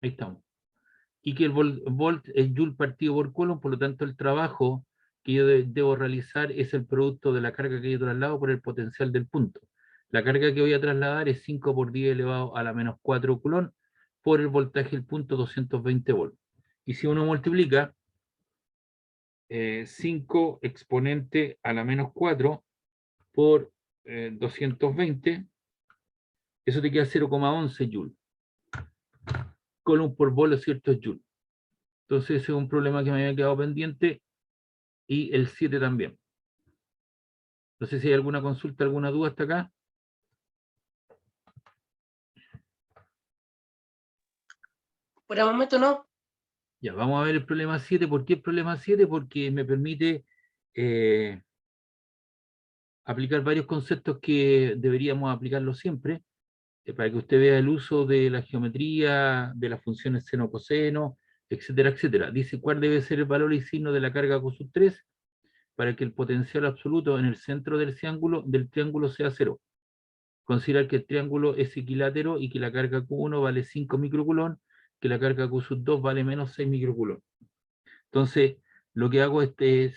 Ahí estamos. Y que el volt es joule partido por coulomb, por lo tanto el trabajo que yo debo realizar es el producto de la carga que yo traslado por el potencial del punto. La carga que voy a trasladar es 5 por 10 elevado a la menos 4 coulomb por el voltaje del punto 220 volts. Y si uno multiplica 5 exponente a la menos 4 por 220, eso te queda 0,11 joule. Coulomb por volt, es cierto, es joule. Entonces ese es un problema que me había quedado pendiente, y el 7 también. No sé si hay alguna consulta, alguna duda hasta acá. Por el momento no. Ya, vamos a ver el problema 7. ¿Por qué el problema 7? Porque me permite aplicar varios conceptos que deberíamos aplicarlo siempre, para que usted vea el uso de la geometría, de las funciones seno-coseno, etcétera, etcétera. Dice cuál debe ser el valor y signo de la carga Q sub 3 para que el potencial absoluto en el centro del triángulo sea 0. Considerar que el triángulo es equilátero y que la carga Q1 vale 5 microcoulomb, que la carga Q sub 2 vale menos 6 microcoulomb. Entonces, lo que hago es,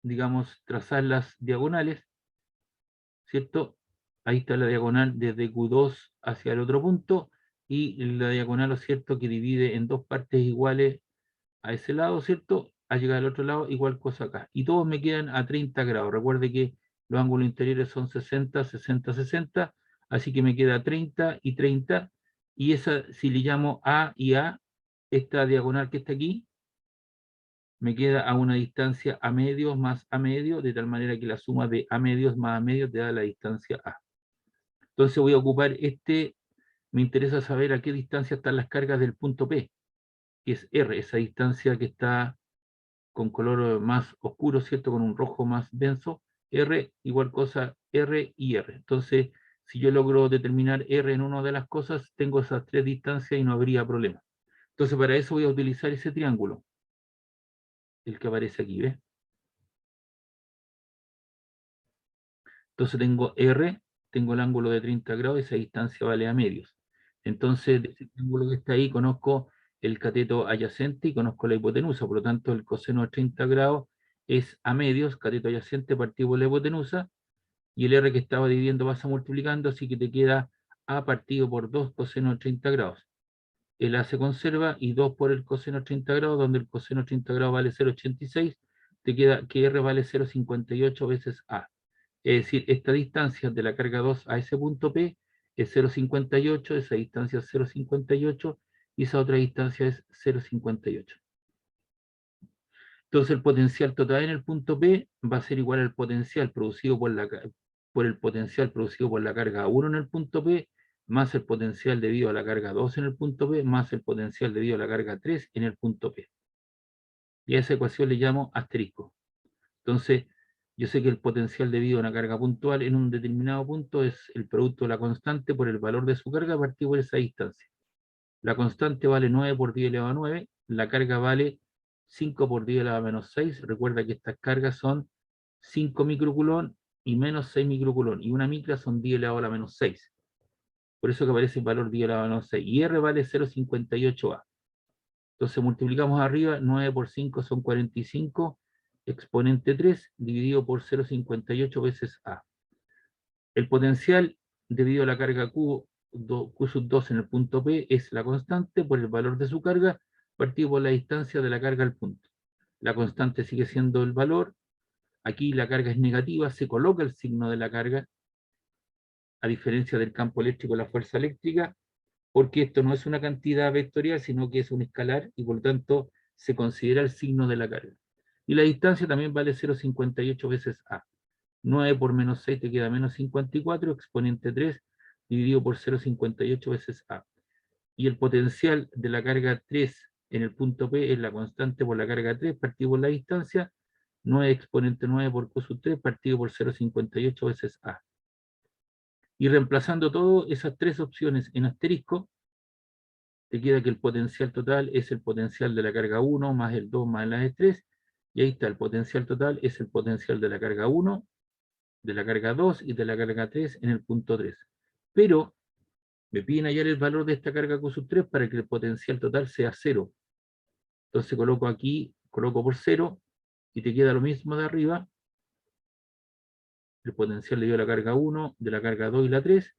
digamos, trazar las diagonales, ¿cierto? Ahí está la diagonal desde Q2 hacia el otro punto, y la diagonal, ¿cierto?, que divide en dos partes iguales a ese lado, ¿cierto? A llegar al otro lado, igual cosa acá. Y todos me quedan a 30 grados. Recuerde que los ángulos interiores son 60, 60, 60, así que me queda 30 y 30, y esa, si le llamo A y A, esta diagonal que está aquí, me queda a una distancia A medios más A medio, de tal manera que la suma de A medios más A medios te da la distancia A. Entonces voy a ocupar me interesa saber a qué distancia están las cargas del punto P, que es R, esa distancia que está con color más oscuro, ¿cierto? Con un rojo más denso, R igual cosa R y R. Entonces, si yo logro determinar R en una de las cosas, tengo esas tres distancias y no habría problema. Entonces, para eso voy a utilizar ese triángulo, el que aparece aquí, ¿ves? Entonces tengo R, tengo el ángulo de 30 grados, esa distancia vale a medios. Entonces, de ese triángulo que está ahí, conozco el cateto adyacente y conozco la hipotenusa, por lo tanto, el coseno de 30 grados es a medios, cateto adyacente partido por la hipotenusa, y el R que estaba dividiendo pasa multiplicando, así que te queda A partido por 2 coseno de 30 grados. El A se conserva, y 2 por el coseno de 30 grados, donde el coseno de 30 grados vale 0,86, te queda que R vale 0,58 veces A. Es decir, esta distancia de la carga 2 a ese punto P es 0,58, esa distancia es 0,58, y esa otra distancia es 0,58. Entonces el potencial total en el punto P va a ser igual al potencial producido por el potencial producido por la carga 1 en el punto P, más el potencial debido a la carga 2 en el punto P, más el potencial debido a la carga 3 en el punto P. Y a esa ecuación le llamo asterisco. Entonces, yo sé que el potencial debido a una carga puntual en un determinado punto es el producto de la constante por el valor de su carga partido por esa distancia. La constante vale 9 por 10 elevado a 9, la carga vale 5 por 10 elevado a menos 6. Recuerda que estas cargas son 5 microcoulomb y menos 6 microcoulomb, y una micra son 10 elevado a la menos 6. Por eso que aparece el valor 10 elevado a menos 6. Y R vale 0,58A. Entonces multiplicamos arriba, 9 por 5 son 45, exponente 3 dividido por 0,58 veces A. El potencial debido a la carga Q sub 2 en el punto P es la constante por el valor de su carga partido por la distancia de la carga al punto. La constante sigue siendo el valor. Aquí la carga es negativa, se coloca el signo de la carga, a diferencia del campo eléctrico, la fuerza eléctrica, porque esto no es una cantidad vectorial, sino que es un escalar, y por lo tanto se considera el signo de la carga. Y la distancia también vale 0,58 veces A. 9 por menos 6 te queda menos 54, exponente 3 dividido por 0,58 veces A. Y el potencial de la carga 3 en el punto P es la constante por la carga 3 partido por la distancia, 9 exponente 9 por Q sub 3 partido por 0,58 veces A. Y reemplazando todas esas tres opciones en asterisco, te queda que el potencial total es el potencial de la carga 1 más el 2 más la E3, y ahí está, el potencial total es el potencial de la carga 1, de la carga 2 y de la carga 3 en el punto 3. Pero Me piden hallar el valor de esta carga Q sub 3 para que el potencial total sea 0. Entonces coloco aquí, coloco por 0 y te queda lo mismo de arriba. El potencial le dio la carga 1, de la carga 2 y la 3.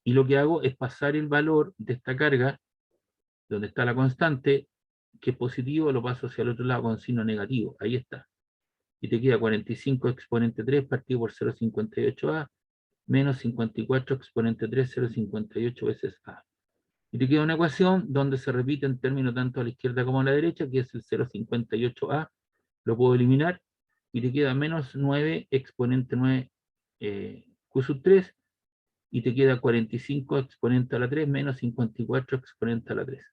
Y lo que hago es pasar el valor de esta carga, donde está la constante, que es positivo, lo paso hacia el otro lado con signo negativo. Ahí está. Y te queda 45 exponente 3 partido por 0,58a menos 54 exponente 3, 0,58 veces a. Y te queda una ecuación donde se repite en términos tanto a la izquierda como a la derecha, que es el 0,58a. Lo puedo eliminar y te queda menos 9 exponente 9 q sub 3 y te queda 45 exponente a la 3 menos 54 exponente a la 3.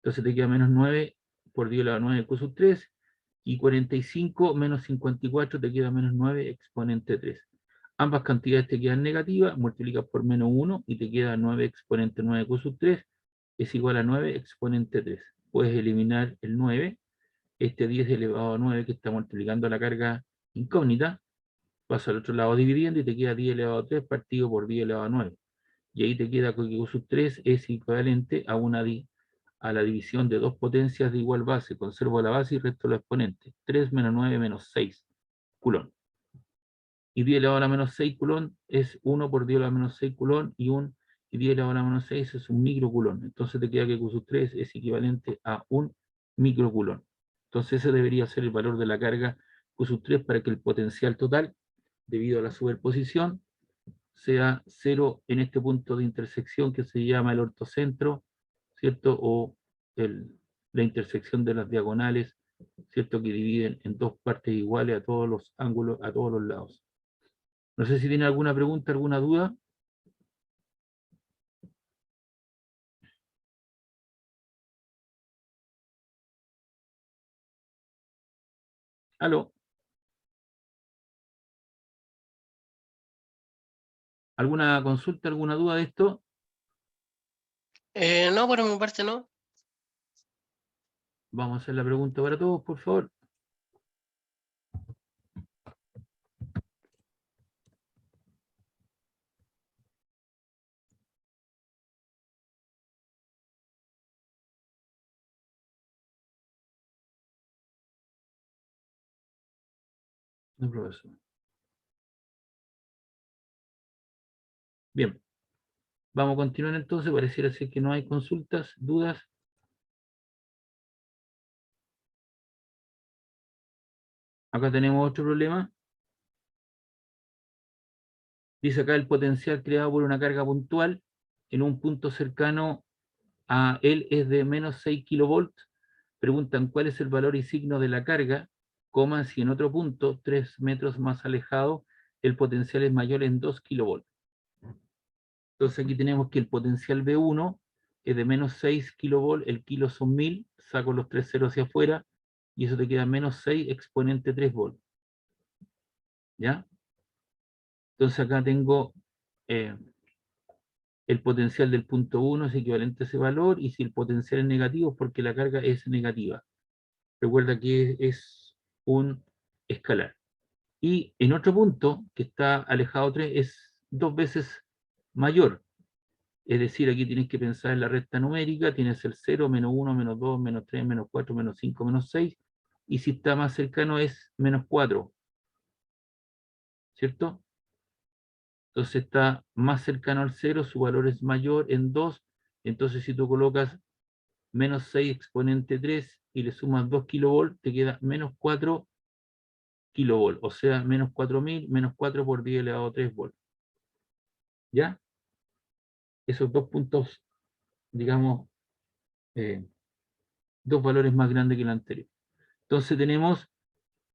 Entonces te queda menos 9 por 10 a la 9 q sub 3 y 45 menos 54 te queda menos 9 exponente 3. Ambas cantidades te quedan negativas, multiplicas por menos 1 y te queda 9 exponente 9 q sub 3 es igual a 9 exponente 3. Puedes eliminar el 9, este 10 elevado a 9 que está multiplicando la carga incógnita, pasa al otro lado dividiendo y te queda 10 elevado a 3 partido por 10 elevado a 9. Y ahí te queda que Q sub 3 es equivalente a la división de dos potencias de igual base. Conservo la base y resto los exponentes. 3 menos 9 menos 6 culón. Y 10 elevado a la menos 6 culón es 1 por 10 elevado a la menos 6 culón y 10 elevado a la menos 6 es un microculón. Entonces te queda que Q sub 3 es equivalente a un microculón. Entonces ese debería ser el valor de la carga Q sub 3 para que el potencial total, debido a la superposición, sea 0 en este punto de intersección que se llama el ortocentro, ¿cierto? O la intersección de las diagonales, ¿cierto? Que dividen en dos partes iguales a todos los ángulos, a todos los lados. No sé si tiene alguna pregunta, alguna duda. ¿Aló? ¿Alguna consulta, alguna duda de esto? No, por mi parte no. Vamos a hacer la pregunta para todos, por favor. No, profesor. Bien. Vamos a continuar entonces. Pareciera ser que no hay consultas, dudas. Acá tenemos otro problema. Dice acá el potencial creado por una carga puntual en un punto cercano a él es de menos 6 kilovolts. Preguntan cuál es el valor y signo de la carga, coma si en otro punto, 3 metros más alejado, el potencial es mayor en 2 kilovolts. Entonces aquí tenemos que el potencial B1 es de menos 6 kilovolts, el kilo son 1000, saco los 3 ceros hacia afuera, y eso te queda menos 6 exponente 3 volts. ¿Ya? Entonces acá tengo el potencial del punto 1 es equivalente a ese valor, y si el potencial es negativo es porque la carga es negativa. Recuerda que es un escalar. Y en otro punto, que está alejado 3, es 2 veces mayor. Es decir, aquí tienes que pensar en la recta numérica, tienes el 0, menos 1, menos 2, menos 3, menos 4, menos 5, menos 6, y si está más cercano es menos 4, ¿cierto? Entonces está más cercano al 0, su valor es mayor en 2, entonces si tú colocas menos 6 exponente 3 y le sumas 2 kilovolts, te queda menos 4 kilovolts, o sea, menos 4000, menos 4 por 10 elevado a 3 volts. ¿Ya? Esos dos puntos, digamos, dos valores más grandes que el anterior. Entonces tenemos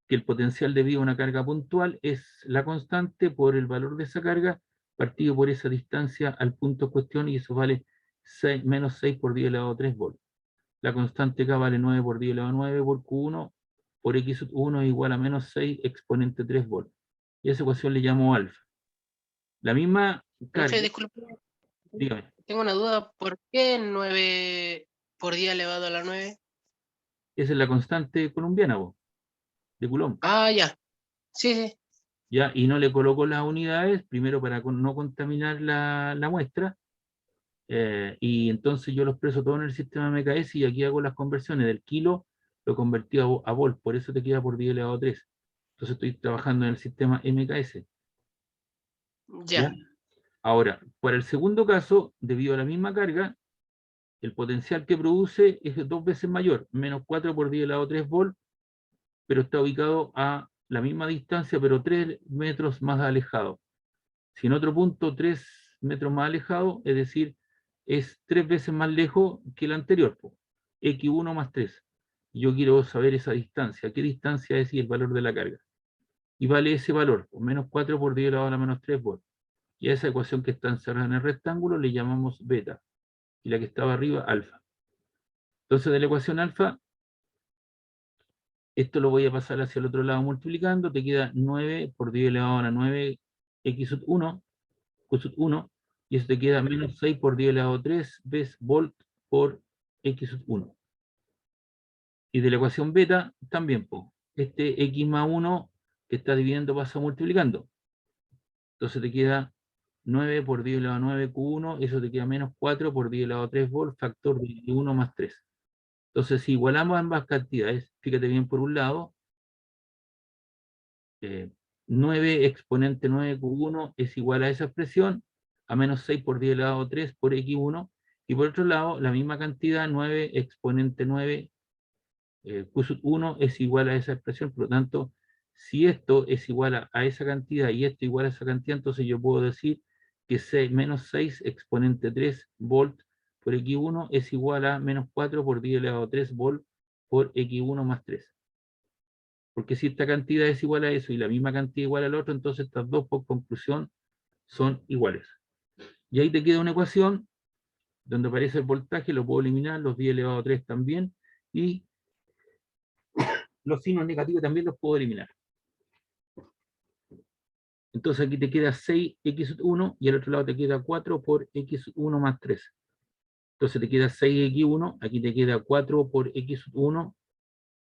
que el potencial debido a una carga puntual es la constante por el valor de esa carga partido por esa distancia al punto en cuestión, y eso vale menos 6 por 10 elevado a 3 volts. La constante K vale 9 por 10 elevado a 9 por Q1 por X1 es igual a menos 6 exponente 3 volts. Y a esa ecuación le llamo alfa. La misma carga, Profe, disculpe, dígame, tengo una duda. ¿Por qué 9 por 10 elevado a la 9? esa es la constante colombiana, de Coulomb. Ah, ya. Sí, sí. ¿ya? Y no le coloco las unidades, primero para no contaminar la muestra, y entonces yo lo expreso todo en el sistema MKS y aquí hago las conversiones del kilo, lo convertí a volt, por eso te queda por 10 elevado a 3. Entonces estoy trabajando en el sistema MKS, Ya. ¿ya? Ahora, para el segundo caso, debido a la misma carga, el potencial que produce es 2 veces mayor, menos 4 por 10 elevado a 3 volt, pero está ubicado a la misma distancia, pero 3 metros más alejado. Si en otro punto 3 metros más alejado, es decir, es 3 veces más lejos que el anterior, X1 más 3. Yo quiero saber esa distancia, qué distancia es y el valor de la carga. Y vale ese valor, menos 4 por 10 elevado a la menos 3 volt. Y a esa ecuación que está encerrada en el rectángulo le llamamos beta, y la que estaba arriba, alfa. Entonces de la ecuación alfa, esto lo voy a pasar hacia el otro lado multiplicando, te queda 9 por 10 elevado a la 9 x sub 1, q sub 1, y eso te queda menos 6 por 10 elevado a 3 veces volt por x sub 1. Y de la ecuación beta también, este x más 1 que está dividiendo pasa multiplicando. Entonces te queda 9 por 10 elevado a 9 q1, eso te queda menos 4 por 10 elevado a 3 volt, factor de 1 más 3. Entonces si igualamos ambas cantidades, fíjate bien por un lado, 9 exponente 9q1 es igual a esa expresión, a menos 6 por 10 elevado a 3 por x1, y por otro lado, la misma cantidad, 9 exponente 9 q sub 1 es igual a esa expresión, por lo tanto, si esto es igual a esa cantidad y esto igual a esa cantidad, entonces yo puedo decir que menos 6 exponente 3 volt por x1 es igual a menos 4 por 10 elevado a 3 volt por x1 más 3. Porque si esta cantidad es igual a eso y la misma cantidad igual al otro, entonces estas dos por conclusión son iguales. Y ahí te queda una ecuación donde aparece el voltaje, lo puedo eliminar, los 10 elevado a 3 también, y los signos negativos también los puedo eliminar. Entonces aquí te queda 6x1 y al otro lado te queda 4 por x1 más 3. Entonces te queda 6x1, aquí te queda 4 por x1,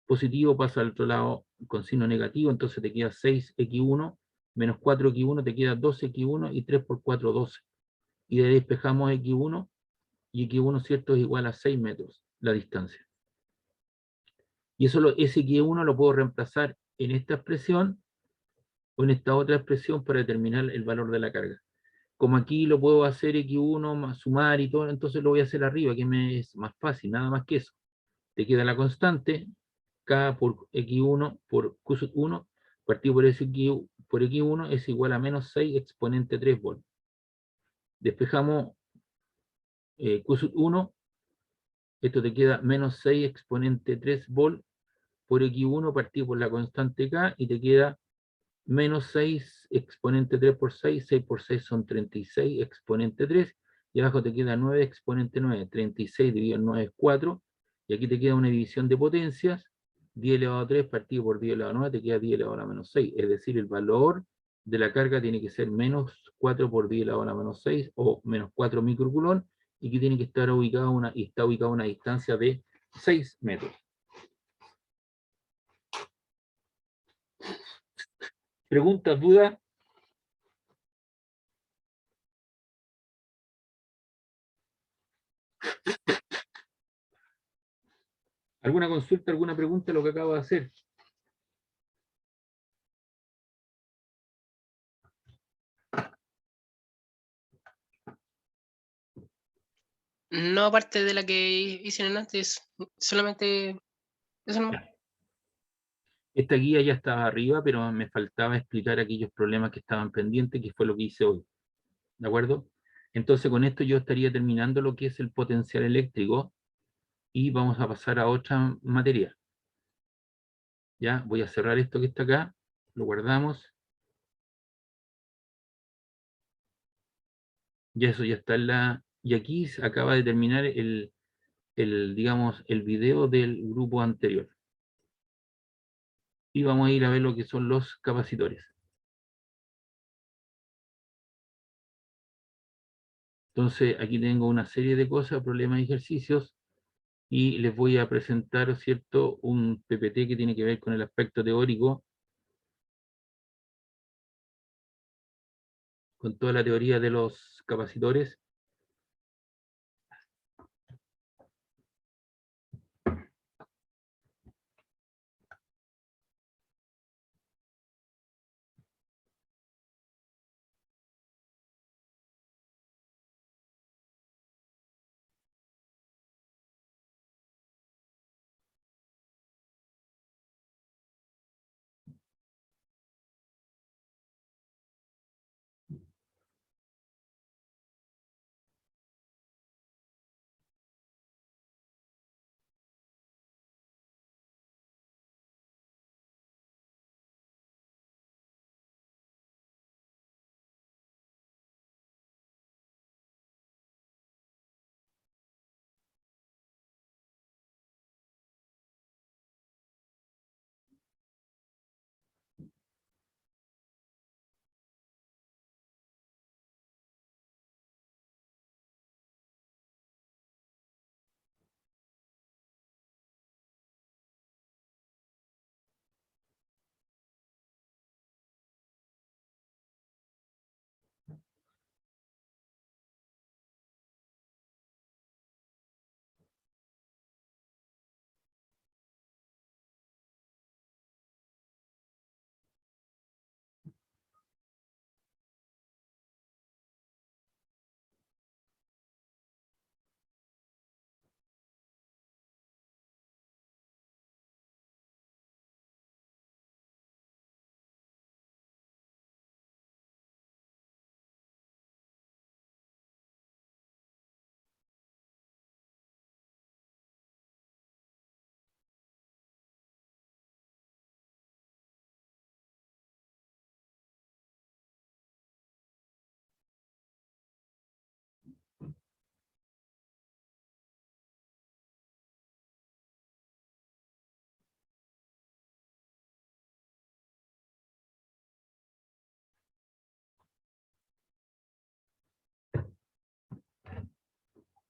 positivo pasa al otro lado con signo negativo, entonces te queda 6x1 menos 4x1, te queda 12x1 y 3 por 4, 12. Y de ahí despejamos x1 y x1, ¿cierto?, es igual a 6 metros la distancia. Y eso ese x1 lo puedo reemplazar en esta expresión o en esta otra expresión para determinar el valor de la carga. Como aquí lo puedo hacer x1 más sumar y todo, entonces lo voy a hacer arriba, que me es más fácil, nada más que eso. Te queda la constante, K por x1 por q sub 1, partido por x1 es igual a menos 6 exponente 3 volt. Despejamos q sub 1, esto te queda menos 6 exponente 3 volt por x1 partido por la constante K y te queda menos 6 exponente 3 por 6, 6 por 6 son 36 exponente 3, y abajo te queda 9 exponente 9, 36 dividido en 9 es 4, y aquí te queda una división de potencias, 10 elevado a 3 partido por 10 elevado a 9 te queda 10 elevado a la menos 6, es decir, el valor de la carga tiene que ser menos 4 por 10 elevado a la menos 6, o menos 4 microcoulomb, y que tiene que estar ubicado está ubicado a una distancia de 6 metros. ¿Preguntas, dudas? ¿Alguna consulta, alguna pregunta lo que acabo de hacer? No aparte de la que hicieron antes, solamente eso nomás. Esta guía ya estaba arriba, pero me faltaba explicar aquellos problemas que estaban pendientes, que fue lo que hice hoy. ¿De acuerdo? Entonces con esto yo estaría terminando lo que es el potencial eléctrico y vamos a pasar a otra materia. Ya, voy a cerrar esto que está acá, lo guardamos. Y eso ya está en la... Y aquí se acaba de terminar digamos, el video del grupo anterior. Y vamos a ir a ver lo que son los capacitores. Entonces aquí tengo una serie de cosas, problemas y ejercicios, y les voy a presentar, ¿cierto?, un PPT que tiene que ver con el aspecto teórico con toda la teoría de los capacitores.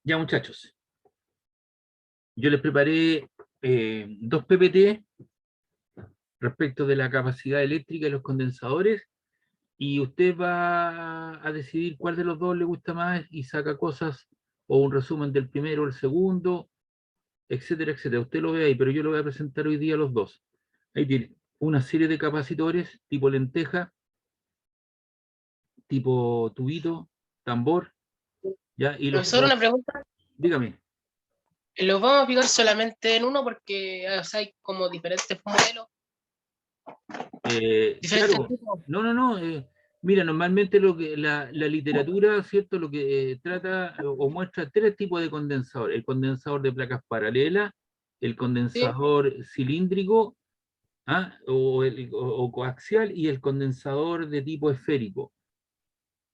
Ya, muchachos, yo les preparé 2 PPT respecto de la capacidad eléctrica de los condensadores, y usted va a decidir cuál de los dos le gusta más y saca cosas, o un resumen del primero o el segundo, etcétera, etcétera. Usted lo ve ahí, pero yo lo voy a presentar hoy día los dos. Ahí tiene una serie de capacitores tipo lenteja, tipo tubito, tambor, ¿ya? Y los Profesor, dos, una pregunta. dígame. ¿Los vamos a picar solamente en uno? Porque o sea, hay como diferentes modelos, diferentes Claro, tipos. no, no, no. Mira, normalmente lo que la literatura, ¿cierto? Lo que trata o muestra 3 tipos de condensador: el condensador de placas paralelas, el ¿Sí? condensador cilíndrico, ¿ah? O coaxial, y el condensador de tipo esférico.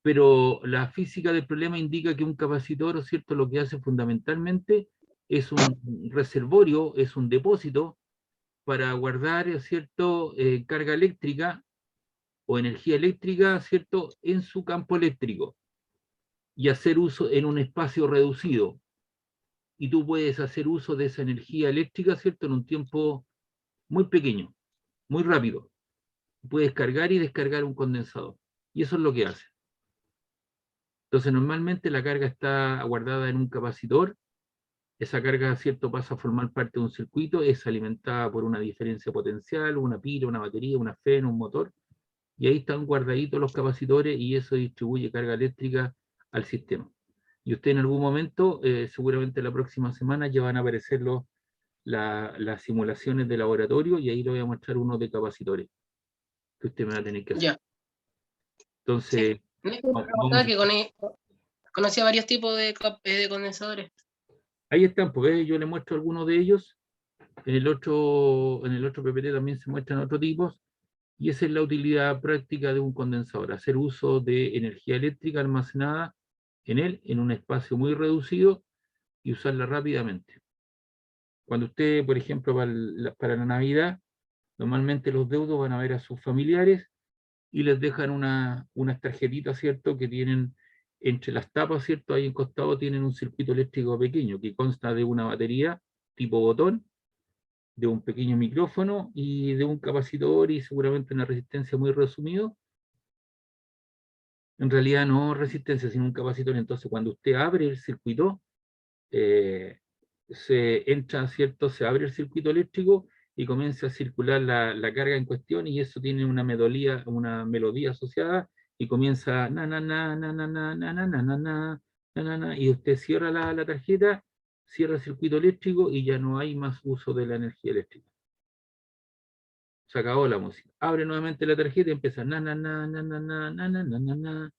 Pero la física del problema indica que un capacitor, ¿cierto? Lo que hace fundamentalmente es un reservorio, es un depósito para guardar, ¿cierto? Carga eléctrica o energía eléctrica, ¿cierto?, en su campo eléctrico, y hacer uso en un espacio reducido. Y tú puedes hacer uso de esa energía eléctrica, ¿cierto?, en un tiempo muy pequeño, muy rápido. Puedes cargar y descargar un condensador. Y eso es lo que hace. Entonces, normalmente la carga está guardada en un capacitor. Esa carga, ¿cierto?, pasa a formar parte de un circuito, es alimentada por una diferencia potencial, una pila, una batería, una FEN, un motor, y ahí están guardaditos los capacitores, y eso distribuye carga eléctrica al sistema. Y usted en algún momento, seguramente la próxima semana, ya van a aparecer las simulaciones de laboratorio, y ahí le voy a mostrar uno de capacitores que usted me va a tener que hacer. Ya, sí. Entonces, Me preguntaba vamos, que conocía varios tipos de condensadores. ahí están, porque yo le muestro algunos de ellos. En el otro PPT también se muestran otros tipos, y esa es la utilidad práctica de un condensador: hacer uso de energía eléctrica almacenada en él, en un espacio muy reducido, y usarla rápidamente. Cuando usted, por ejemplo, para la Navidad, normalmente los deudos van a ver a sus familiares y les dejan unas tarjetitas, ¿cierto?, que tienen entre las tapas, ¿cierto?, ahí en costado tienen un circuito eléctrico pequeño que consta de una batería tipo botón, de un pequeño micrófono y de un capacitor, y seguramente una resistencia muy resumido, En realidad no resistencia, sino un capacitor. Entonces, cuando usted abre el circuito, se entra, ¿cierto? Se abre el circuito eléctrico y comienza a circular la carga en cuestión, y eso tiene una melodía asociada, y comienza na na na na na na na na na na na na na, y usted cierra la tarjeta, cierra el circuito eléctrico y ya no hay más uso de la energía eléctrica. Se acabó la música. Abre nuevamente la tarjeta y empieza na na na na na na na na na na na.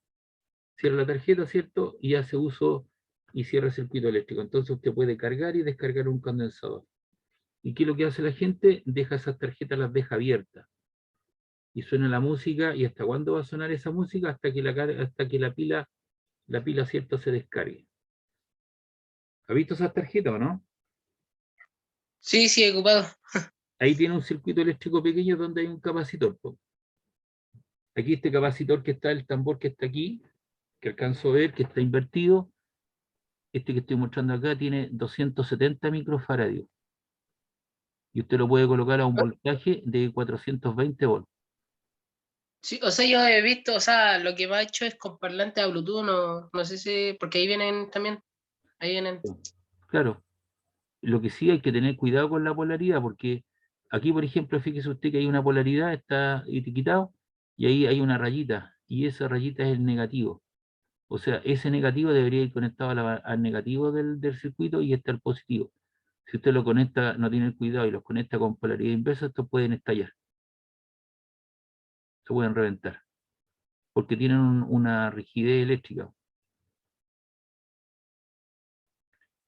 Cierra la tarjeta, ¿cierto? Y hace uso y cierra el circuito eléctrico. Entonces usted puede cargar y descargar un condensador. ¿Y qué es lo que hace la gente? Deja esas tarjetas, las deja abiertas. Y suena la música, ¿y hasta cuándo va a sonar esa música? Hasta que la pila, ¿cierto?, se descargue. ¿Ha visto esas tarjetas o no? Sí, sí, he ocupado. Ahí tiene un circuito eléctrico pequeño donde hay un capacitor, po. Aquí este capacitor que está, el tambor que está aquí, que alcanzo a ver, que está invertido, este que estoy mostrando acá tiene 270 microfaradios. Y usted lo puede colocar a un voltaje de 420 volts. Sí, o sea, yo he visto, o sea, lo que me ha hecho es con parlantes a Bluetooth, no sé si, porque ahí vienen también, ahí vienen. Claro, lo que sí hay que tener cuidado con la polaridad, porque aquí, por ejemplo, fíjese usted que hay una polaridad, está etiquetado, y ahí hay una rayita, y esa rayita es el negativo. O sea, ese negativo debería ir conectado al negativo del circuito, y este al positivo. Si usted lo conecta, no tiene cuidado y los conecta con polaridad inversa, estos pueden estallar, se pueden reventar, porque tienen una rigidez eléctrica.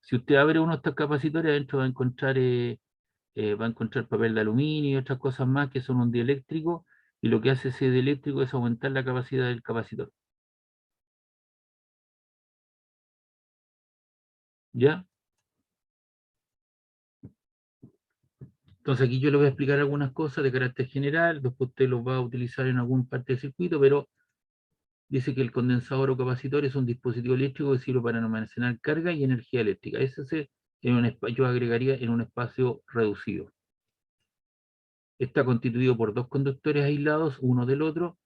Si usted abre uno de estos capacitores, adentro va a encontrar papel de aluminio y otras cosas más que son un dieléctrico, y lo que hace ese dieléctrico es aumentar la capacidad del capacitor. ¿Ya? Entonces aquí yo le voy a explicar algunas cosas de carácter general, después usted los va a utilizar en algún parte del circuito, pero dice que el condensador o capacitor es un dispositivo eléctrico que sirve para almacenar carga y energía eléctrica. Yo agregaría en un espacio reducido. Está constituido por dos conductores aislados uno del otro,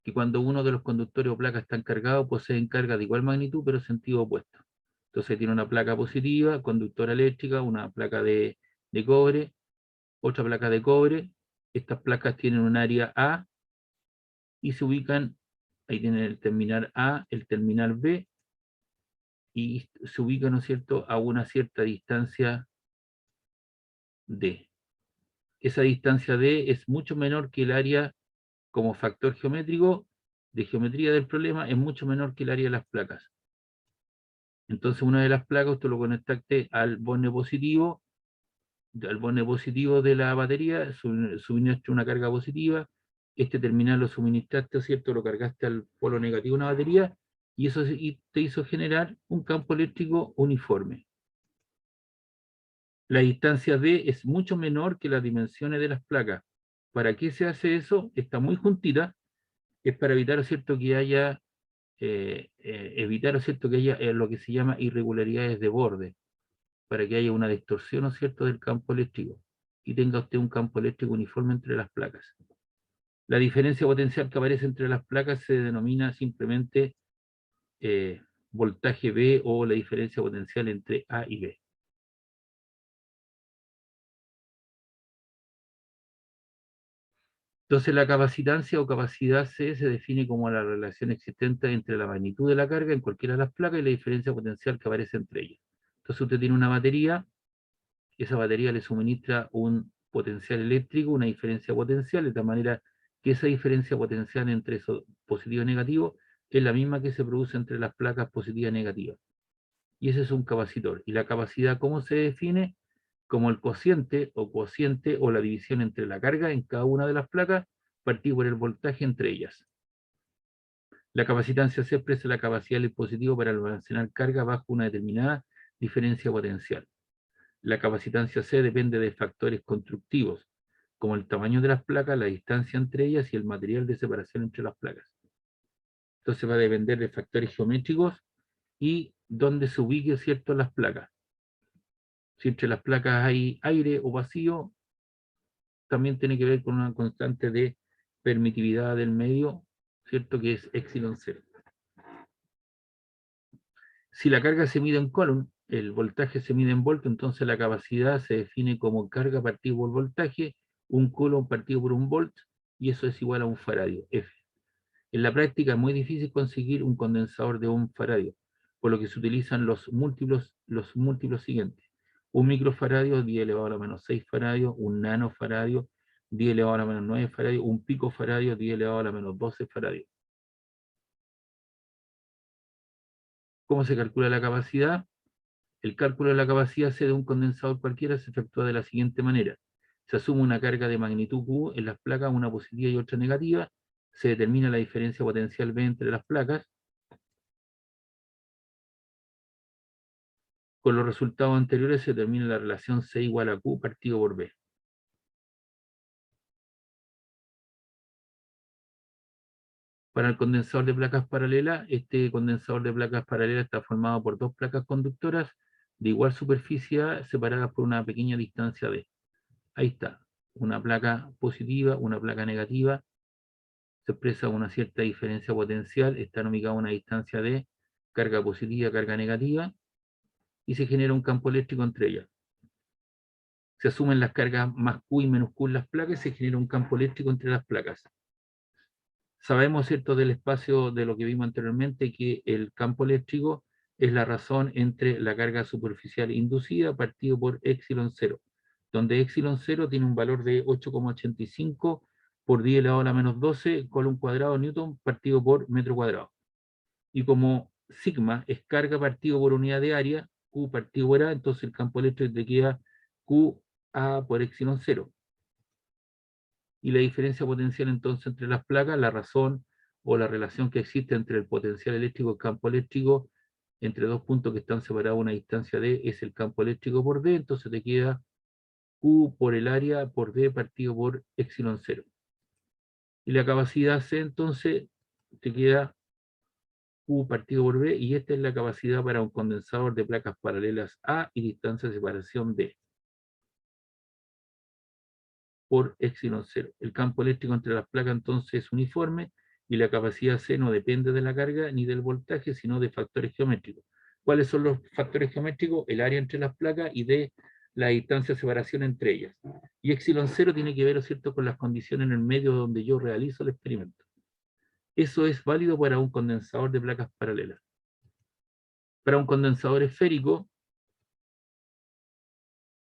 y cuando uno de los conductores o placas están cargados, poseen carga de igual magnitud, pero sentido opuesto. Entonces tiene una placa positiva, conductora eléctrica, una placa de cobre, otra placa de cobre. Estas placas tienen un área A y se ubican, ahí tienen el terminal A, el terminal B, y se ubican, ¿no es cierto?, a una cierta distancia D. Esa distancia D es mucho menor que el área, como factor geométrico, de geometría del problema, es mucho menor que el área de las placas. Entonces una de las placas usted lo conectaste al borde positivo de la batería, suministra una carga positiva, este terminal lo suministraste, ¿cierto? Lo cargaste al polo negativo de una batería, y eso te hizo generar un campo eléctrico uniforme. La distancia D es mucho menor que las dimensiones de las placas. ¿Para qué se hace eso? Está muy juntita, es para evitar, ¿cierto?, que haya ¿cierto?, que haya lo que se llama irregularidades de borde, para que haya una distorsión, ¿no es cierto?, del campo eléctrico, y tenga usted un campo eléctrico uniforme entre las placas. La diferencia potencial que aparece entre las placas se denomina simplemente voltaje B, o la diferencia potencial entre A y B. Entonces la capacitancia o capacidad C se define como la relación existente entre la magnitud de la carga en cualquiera de las placas y la diferencia potencial que aparece entre ellas. Entonces usted tiene una batería, esa batería le suministra un potencial eléctrico, una diferencia potencial, de tal manera que esa diferencia potencial entre esos positivo y negativo es la misma que se produce entre las placas positiva y negativa. Y ese es un capacitor. Y la capacidad, ¿cómo se define? Como el cociente o la división entre la carga en cada una de las placas partido por el voltaje entre ellas. La capacitancia C expresa la capacidad del dispositivo para almacenar carga bajo una determinada diferencia potencial. La capacitancia C depende de factores constructivos, como el tamaño de las placas, la distancia entre ellas y el material de separación entre las placas. Entonces va a depender de factores geométricos y dónde se ubiquen, ¿cierto?, las placas. Si entre las placas hay aire o vacío, también tiene que ver con una constante de permitividad del medio, ¿cierto?, que es epsilon 0. Si la carga se mide en coulomb, el voltaje se mide en volt, entonces la capacidad se define como carga partido por voltaje, un coulomb partido por un volt, y eso es igual a un faradio, F. En la práctica es muy difícil conseguir un condensador de un faradio, por lo que se utilizan los múltiplos siguientes. Un microfaradio, 10 elevado a la menos 6 faradios, un nanofaradio, 10 elevado a la menos 9 faradios, un picofaradio, 10 elevado a la menos 12 faradios. ¿Cómo se calcula la capacidad? El cálculo de la capacidad C de un condensador cualquiera se efectúa de la siguiente manera. Se asume una carga de magnitud Q en las placas, una positiva y otra negativa. Se determina la diferencia potencial B entre las placas. Con los resultados anteriores se determina la relación C igual a Q partido por B. Para el condensador de placas paralelas, este condensador de placas paralelas está formado por dos placas conductoras de igual superficie separadas por una pequeña distancia D. Ahí está, una placa positiva, una placa negativa, se expresa una cierta diferencia potencial, están ubicadas a una distancia de carga positiva, carga negativa, y se genera un campo eléctrico entre ellas. Se asumen las cargas más Q y menos Q en las placas y se genera un campo eléctrico entre las placas. Sabemos, ¿cierto?, del espacio de lo que vimos anteriormente, que el campo eléctrico es la razón entre la carga superficial inducida partido por epsilon 0, donde epsilon 0 tiene un valor de 8,85 por 10 elevado a la menos 12 coulomb cuadrado newton partido por metro cuadrado. Y como sigma es carga partido por unidad de área, Q partido por A, entonces el campo eléctrico te queda QA por epsilon 0. Y la diferencia potencial entonces entre las placas, la razón o la relación que existe entre el potencial eléctrico y el campo eléctrico entre dos puntos que están separados a una distancia D es el campo eléctrico por D, entonces te queda Q por el área por D partido por epsilon 0. Y la capacidad C entonces te queda Q partido por B, y esta es la capacidad para un condensador de placas paralelas A y distancia de separación D por epsilon 0. El campo eléctrico entre las placas entonces es uniforme y la capacidad C no depende de la carga ni del voltaje, sino de factores geométricos. ¿Cuáles son los factores geométricos? El área entre las placas y de la distancia de separación entre ellas. Y epsilon 0 tiene que ver, ¿cierto?, con las condiciones en el medio donde yo realizo el experimento. Eso es válido para un condensador de placas paralelas. Para un condensador esférico,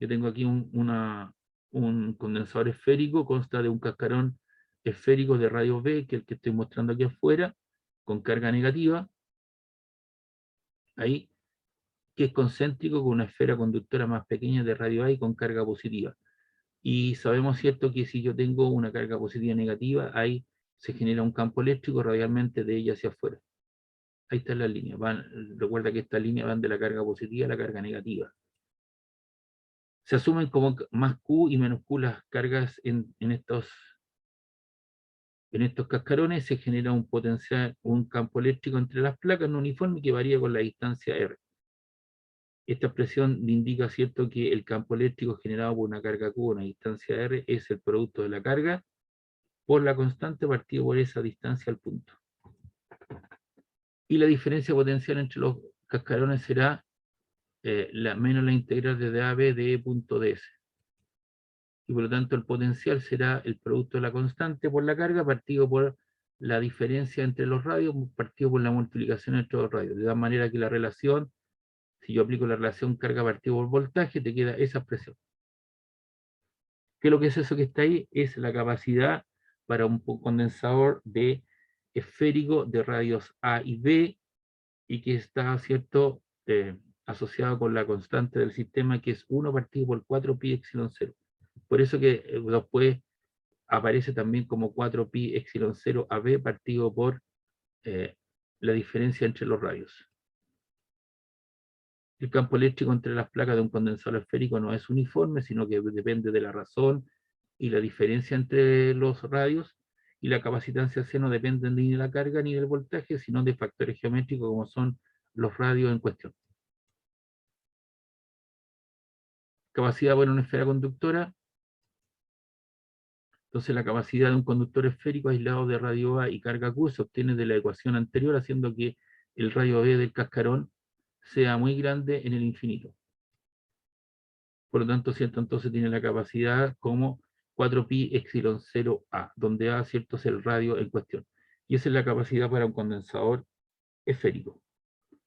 yo tengo aquí un condensador esférico, consta de un cascarón esférico de radio B, que es el que estoy mostrando aquí afuera, con carga negativa, ahí, que es concéntrico con una esfera conductora más pequeña de radio A y con carga positiva. Y sabemos, ¿cierto?, que si yo tengo una carga positiva negativa, ahí se genera un campo eléctrico radialmente de ella hacia afuera. Ahí está la línea. Recuerda que estas líneas van de la carga positiva a la carga negativa. Se asumen como más Q y menos Q las cargas en estos cascarones. Se genera un campo eléctrico entre las placas no uniforme que varía con la distancia R. Esta expresión indica, ¿cierto?, que el campo eléctrico generado por una carga Q a una distancia R es el producto de la carga por la constante partido por esa distancia al punto. Y la diferencia potencial entre los cascarones será menos la integral de AB de E punto ds. Y por lo tanto el potencial será el producto de la constante por la carga partido por la diferencia entre los radios partido por la multiplicación entre los radios. De tal manera que la relación, si yo aplico la relación carga partido por voltaje, te queda esa expresión. ¿Qué es lo que es eso que está ahí? Es la capacidad para un condensador de esférico de radios A y B, y que está, ¿cierto?, asociado con la constante del sistema, que es 1 partido por 4 pi epsilon 0. Por eso que después aparece también como 4 pi epsilon 0 AB partido por la diferencia entre los radios. El campo eléctrico entre las placas de un condensador esférico no es uniforme, sino que depende de la razón y la diferencia entre los radios, y la capacitancia C no depende ni de la carga ni del voltaje, sino de factores geométricos como son los radios en cuestión. Capacidad por una esfera conductora. Entonces la capacidad de un conductor esférico aislado de radio A y carga Q se obtiene de la ecuación anterior, haciendo que el radio B del cascarón sea muy grande en el infinito. Por lo tanto, ¿cierto? Entonces tiene la capacidad como 4pi epsilon 0a, donde A, ¿cierto?, es el radio en cuestión. Y esa es la capacidad para un condensador esférico.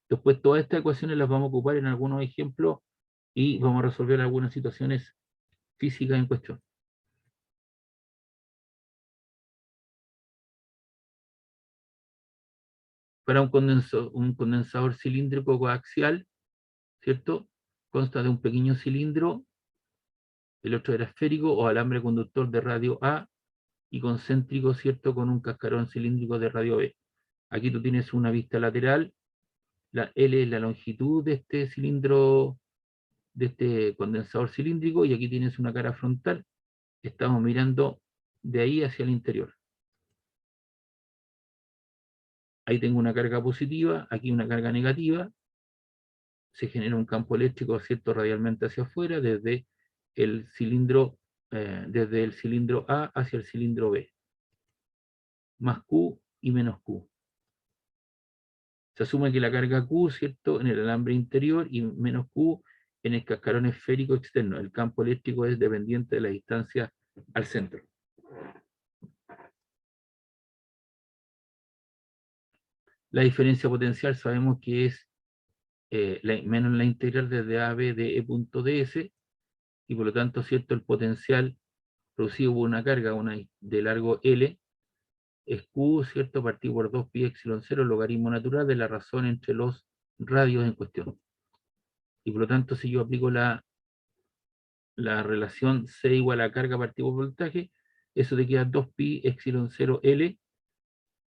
Después, todas estas ecuaciones las vamos a ocupar en algunos ejemplos y vamos a resolver algunas situaciones físicas en cuestión. Para un condensador cilíndrico coaxial, ¿cierto?, consta de un pequeño cilindro, el otro era esférico o alambre conductor de radio A y concéntrico, ¿cierto?, con un cascarón cilíndrico de radio B. Aquí tú tienes una vista lateral, la L es la longitud de este cilindro, de este condensador cilíndrico, y aquí tienes una cara frontal. Estamos mirando de ahí hacia el interior. Ahí tengo una carga positiva, aquí una carga negativa. Se genera un campo eléctrico, ¿cierto?, radialmente hacia afuera, desde el cilindro A hacia el cilindro B. Más Q y menos Q. Se asume que la carga Q, ¿cierto?, en el alambre interior y menos Q en el cascarón esférico externo. El campo eléctrico es dependiente de la distancia al centro. La diferencia potencial sabemos que es menos la integral desde A a B de E punto ds, y por lo tanto, ¿cierto?, el potencial producido por una carga de largo L es Q, ¿cierto?, partido por 2pi epsilon 0, logaritmo natural de la razón entre los radios en cuestión. Y por lo tanto, si yo aplico la relación C igual a carga partido por voltaje, eso te queda 2pi epsilon 0 L,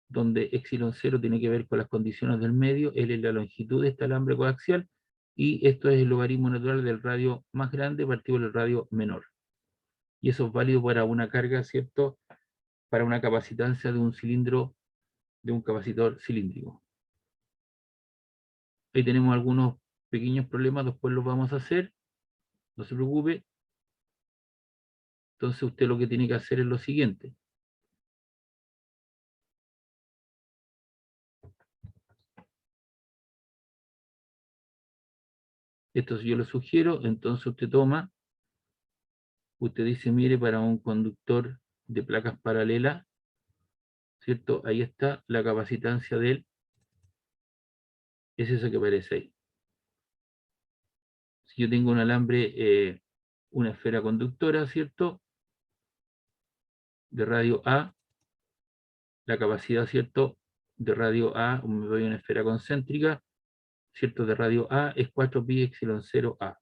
donde epsilon 0 tiene que ver con las condiciones del medio, L es la longitud de este alambre coaxial, y esto es el logaritmo natural del radio más grande partido por el radio menor. Y eso es válido para una carga, ¿cierto?, para una capacitancia de un cilindro, de un capacitor cilíndrico. Ahí tenemos algunos pequeños problemas, después los vamos a hacer, no se preocupe. Entonces usted lo que tiene que hacer es lo siguiente. Esto yo lo sugiero, entonces usted toma, usted dice, mire, para un conductor de placas paralelas, ¿cierto? Ahí está la capacitancia de él, es eso que aparece ahí. Si yo tengo un alambre, una esfera conductora, ¿cierto?, de radio A, la capacidad, ¿cierto?, de radio A, me doy una esfera concéntrica, ¿cierto?, de radio A es 4pi epsilon 0A.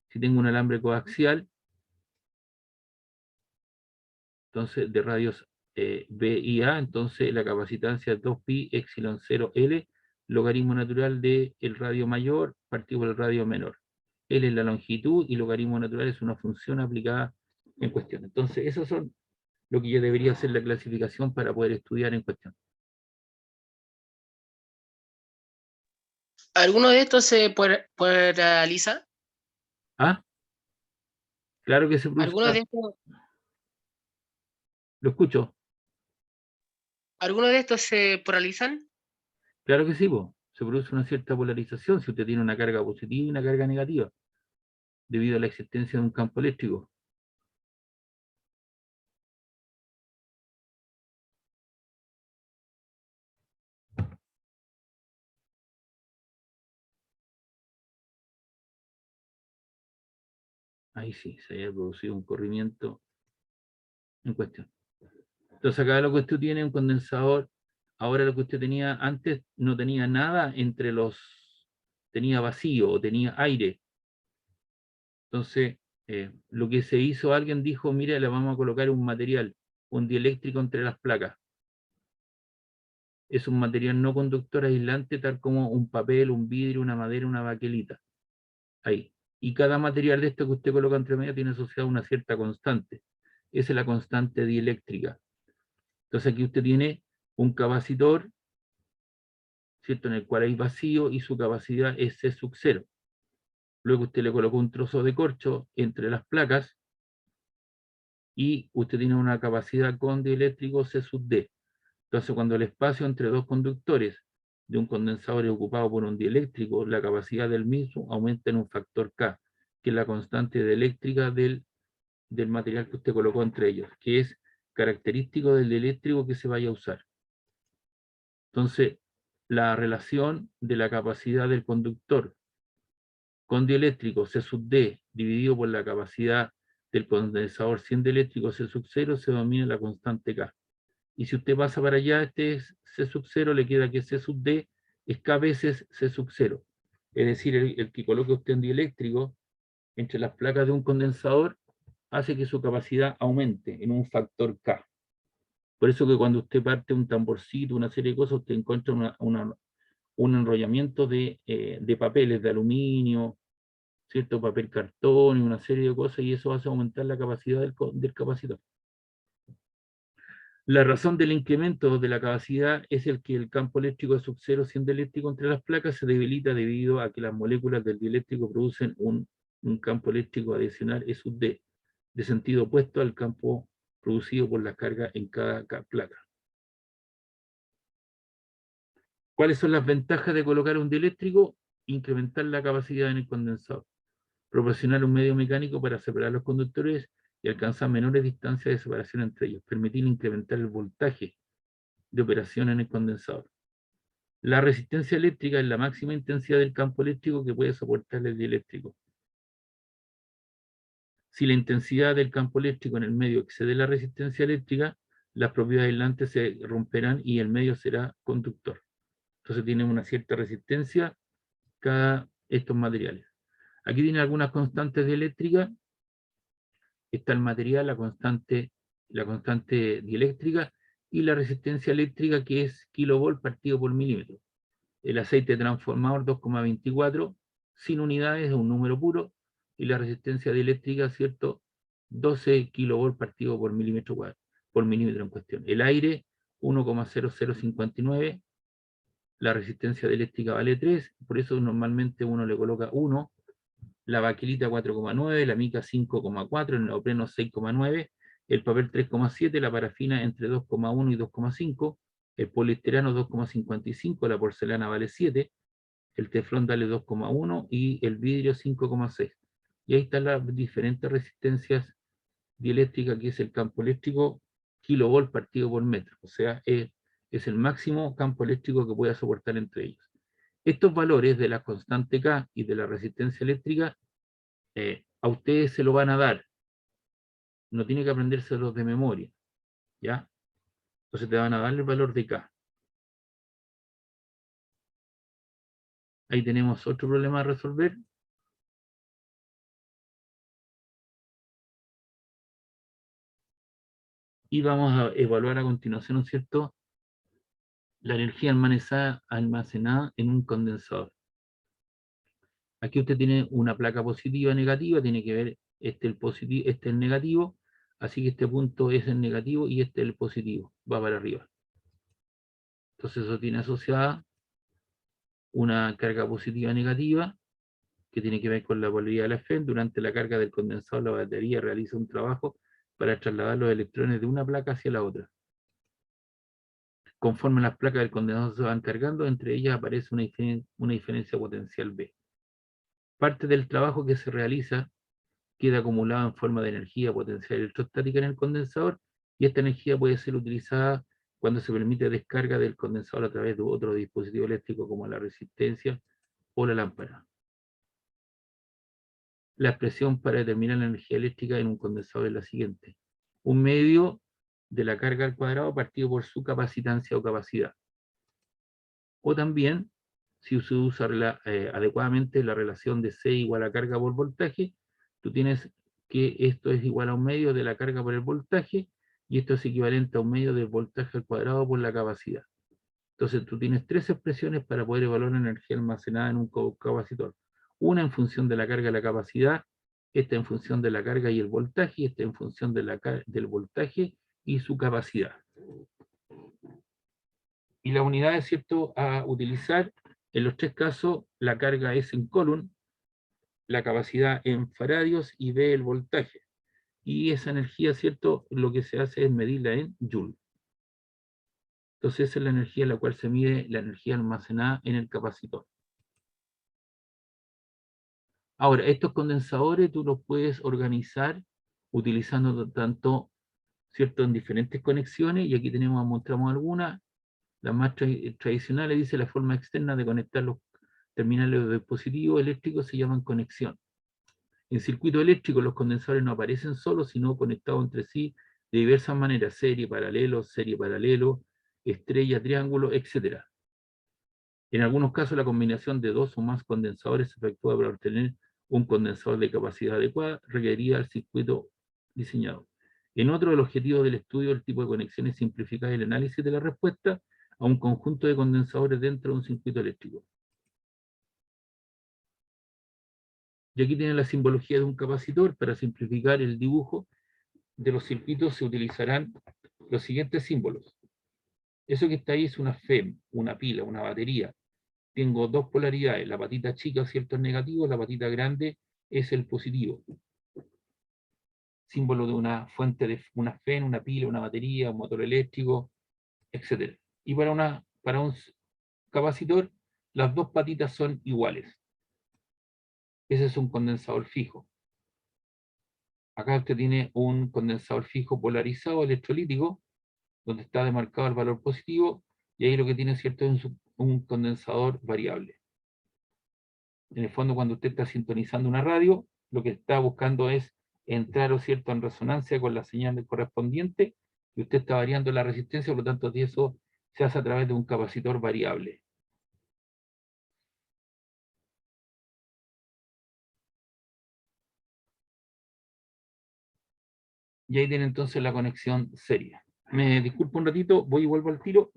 Si tengo un alambre coaxial, entonces de radios B y A, entonces la capacitancia es 2pi epsilon 0L, logaritmo natural del radio mayor partido por el radio menor. L es la longitud y logaritmo natural es una función aplicada en cuestión. Entonces, esos son lo que yo debería hacer la clasificación para poder estudiar en cuestión. ¿Alguno de estos se polariza? ¿Ah? Claro que se produce. ¿Alguno de estos, Lo escucho. ¿alguno de estos se polarizan? Claro que sí, po. Se produce una cierta polarización si usted tiene una carga positiva y una carga negativa, debido a la existencia de un campo eléctrico. Ahí sí, se haya producido un corrimiento en cuestión. Entonces acá lo que usted tiene es un condensador. Ahora lo que usted tenía antes no tenía nada entre los, tenía vacío o tenía aire. Entonces lo que se hizo, alguien dijo, mira, le vamos a colocar un material, un dieléctrico entre las placas. Es un material no conductor aislante, tal como un papel, un vidrio, una madera, una baquelita. Ahí. Y cada material de esto que usted coloca entre medio tiene asociada una cierta constante. Esa es la constante dieléctrica. Entonces aquí usted tiene un capacitor, ¿cierto?, en el cual hay vacío y su capacidad es C sub 0. Luego usted le colocó un trozo de corcho entre las placas y usted tiene una capacidad con dieléctrico C sub D. Entonces cuando el espacio entre dos conductores de un condensador es ocupado por un dieléctrico, la capacidad del mismo aumenta en un factor K, que es la constante dieléctrica del material que usted colocó entre ellos, que es característico del dieléctrico que se vaya a usar. Entonces, la relación de la capacidad del conductor con dieléctrico C sub D dividido por la capacidad del condensador 100 dieléctrico C sub 0 se denomina la constante K. Y si usted pasa para allá, este es C sub 0, le queda que C sub D es K veces C sub 0. Es decir, el que coloque usted en dieléctrico entre las placas de un condensador hace que su capacidad aumente en un factor K. Por eso que cuando usted parte un tamborcito, una serie de cosas, usted encuentra un enrollamiento de papeles de aluminio, ¿cierto? Papel cartón y una serie de cosas, y eso hace aumentar la capacidad del capacitor. La razón del incremento de la capacidad es el que el campo eléctrico de sub 0 siendo eléctrico entre las placas se debilita debido a que las moléculas del dieléctrico producen un campo eléctrico adicional E sub D, de sentido opuesto al campo producido por la carga en cada placa. ¿Cuáles son las ventajas de colocar un dieléctrico? Incrementar la capacidad en el condensador, proporcionar un medio mecánico para separar los conductores y alcanzar menores distancias de separación entre ellos, permitir incrementar el voltaje de operación en el condensador. La resistencia eléctrica es la máxima intensidad del campo eléctrico que puede soportar el dieléctrico. Si la intensidad del campo eléctrico en el medio excede la resistencia eléctrica, las propiedades aislantes se romperán y el medio será conductor. Entonces tienen una cierta resistencia cada estos materiales. Aquí tiene algunas constantes de eléctrica. Está el material, la constante dieléctrica y la resistencia eléctrica, que es kilovolt partido por milímetro. El aceite transformador 2,24, sin unidades, es un número puro, y la resistencia dieléctrica, ¿cierto? 12 kilovolt partido por milímetro cuadrado, por milímetro en cuestión. El aire, 1,0059, la resistencia dieléctrica vale 3, por eso normalmente uno le coloca 1, la baquelita 4,9, la mica 5,4, el neopreno 6,9, el papel 3,7, la parafina entre 2,1 y 2,5, el poliestireno 2,55, la porcelana vale 7, el teflón vale 2,1 y el vidrio 5,6. Y ahí están las diferentes resistencias dieléctricas, que es el campo eléctrico kilovolt partido por metro, o sea, es el máximo campo eléctrico que pueda soportar entre ellos. Estos valores de la constante K y de la resistencia eléctrica a ustedes se lo van a dar. No tiene que aprendérselos de memoria, ¿ya? Entonces te van a dar el valor de K. Ahí tenemos otro problema a resolver. Y vamos a evaluar a continuación, ¿no es cierto?, la energía almacenada en un condensador. Aquí usted tiene una placa positiva y negativa, tiene que ver el positivo, este es el negativo, así que este punto es el negativo y este es el positivo, va para arriba. Entonces eso tiene asociada una carga positiva negativa, que tiene que ver con la polaridad de la FEM. Durante la carga del condensador, la batería realiza un trabajo para trasladar los electrones de una placa hacia la otra. Conforme las placas del condensador se van cargando, entre ellas aparece una diferencia potencial B. Parte del trabajo que se realiza queda acumulado en forma de energía potencial electrostática en el condensador, y esta energía puede ser utilizada cuando se permite descarga del condensador a través de otro dispositivo eléctrico como la resistencia o la lámpara. La expresión para determinar la energía eléctrica en un condensador es la siguiente: un medio de la carga al cuadrado partido por su capacitancia o capacidad. O también, si se usa adecuadamente la relación de C igual a carga por voltaje, tú tienes que esto es igual a un medio de la carga por el voltaje, y esto es equivalente a un medio del voltaje al cuadrado por la capacidad. Entonces tú tienes tres expresiones para poder evaluar la energía almacenada en un capacitor. Una en función de la carga y la capacidad, esta en función de la carga y el voltaje, y esta en función de del voltaje y su capacidad. Y la unidad es, ¿cierto?, a utilizar en los tres casos: la carga es en coulomb, la capacidad en faradios y B el voltaje. Y esa energía, ¿cierto?, lo que se hace es medirla en joule. Entonces esa es la energía en la cual se mide la energía almacenada en el capacitor. Ahora, estos condensadores tú los puedes organizar utilizando tanto, ¿cierto?, en diferentes conexiones, y aquí mostramos algunas. Las más tradicionales, dice, la forma externa de conectar los terminales de dispositivos eléctricos se llaman conexión. En circuito eléctrico los condensadores no aparecen solos, sino conectados entre sí de diversas maneras: serie paralelo, estrella, triángulo, etc. En algunos casos la combinación de dos o más condensadores se efectúa para obtener un condensador de capacidad adecuada, requeriría el circuito diseñado. En otro, el objetivo del estudio del tipo de conexión es simplificar el análisis de la respuesta a un conjunto de condensadores dentro de un circuito eléctrico. Y aquí tienen la simbología de un capacitor. Para simplificar el dibujo de los circuitos se utilizarán los siguientes símbolos. Eso que está ahí es una FEM, una pila, una batería. Tengo dos polaridades: la patita chica, ¿cierto?, es negativo; la patita grande es el positivo. Símbolo de una fuente de una FEM, una pila, una batería, un motor eléctrico, etc. Y para un capacitor, las dos patitas son iguales. Ese es un condensador fijo. Acá usted tiene un condensador fijo polarizado electrolítico, donde está demarcado el valor positivo, y ahí lo que tiene, ¿cierto?, es un condensador variable. En el fondo, cuando usted está sintonizando una radio, lo que está buscando es entrar, ¿cierto?, en resonancia con la señal correspondiente, y usted está variando la resistencia, por lo tanto, eso se hace a través de un capacitor variable. Y ahí tiene entonces la conexión seria. Me disculpo un ratito, voy y vuelvo al tiro.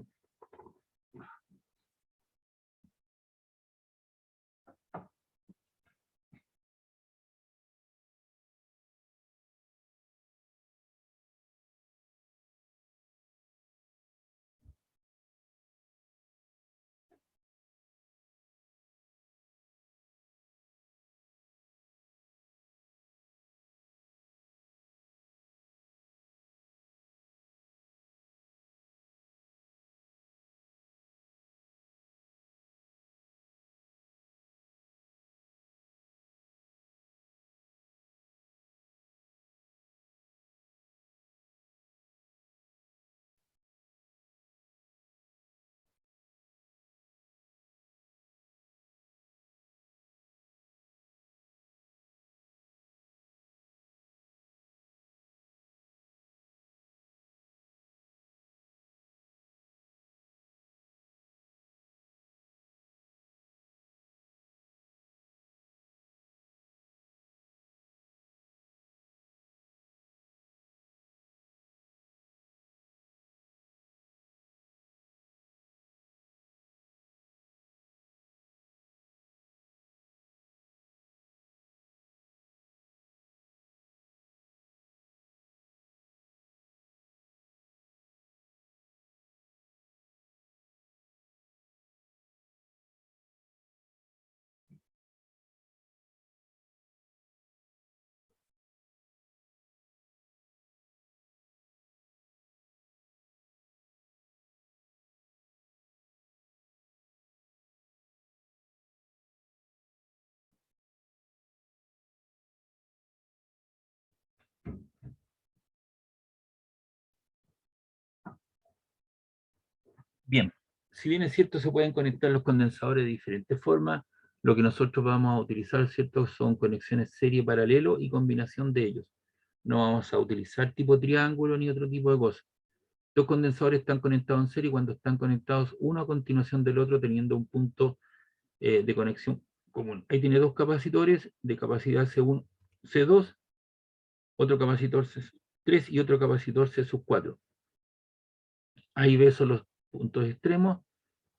Bien, si bien es cierto, se pueden conectar los condensadores de diferentes formas, lo que nosotros vamos a utilizar, ¿cierto?, son conexiones serie paralelo y combinación de ellos. No vamos a utilizar tipo triángulo ni otro tipo de cosas. Los condensadores están conectados en serie cuando están conectados uno a continuación del otro, teniendo un punto de conexión común. Ahí tiene dos capacitores de capacidad C1, C2, otro capacitor C3 y otro capacitor C4. Ahí ves los puntos extremos.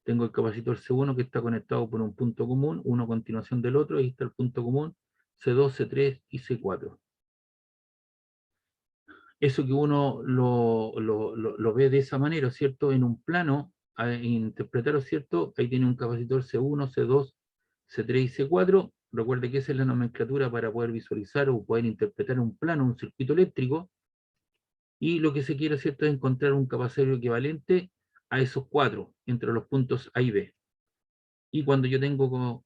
Tengo el capacitor C1 que está conectado por un punto común, uno a continuación del otro, y ahí está el punto común C2, C3 y C4. Eso que uno lo ve de esa manera, ¿cierto?, en un plano, a interpretarlo, ¿cierto? Ahí tiene un capacitor C1, C2, C3 y C4. Recuerde que esa es la nomenclatura para poder visualizar o poder interpretar un plano, un circuito eléctrico, y lo que se quiere, ¿cierto?, es encontrar un capacitor equivalente a esos 4 entre los puntos A y B. Y cuando yo tengo como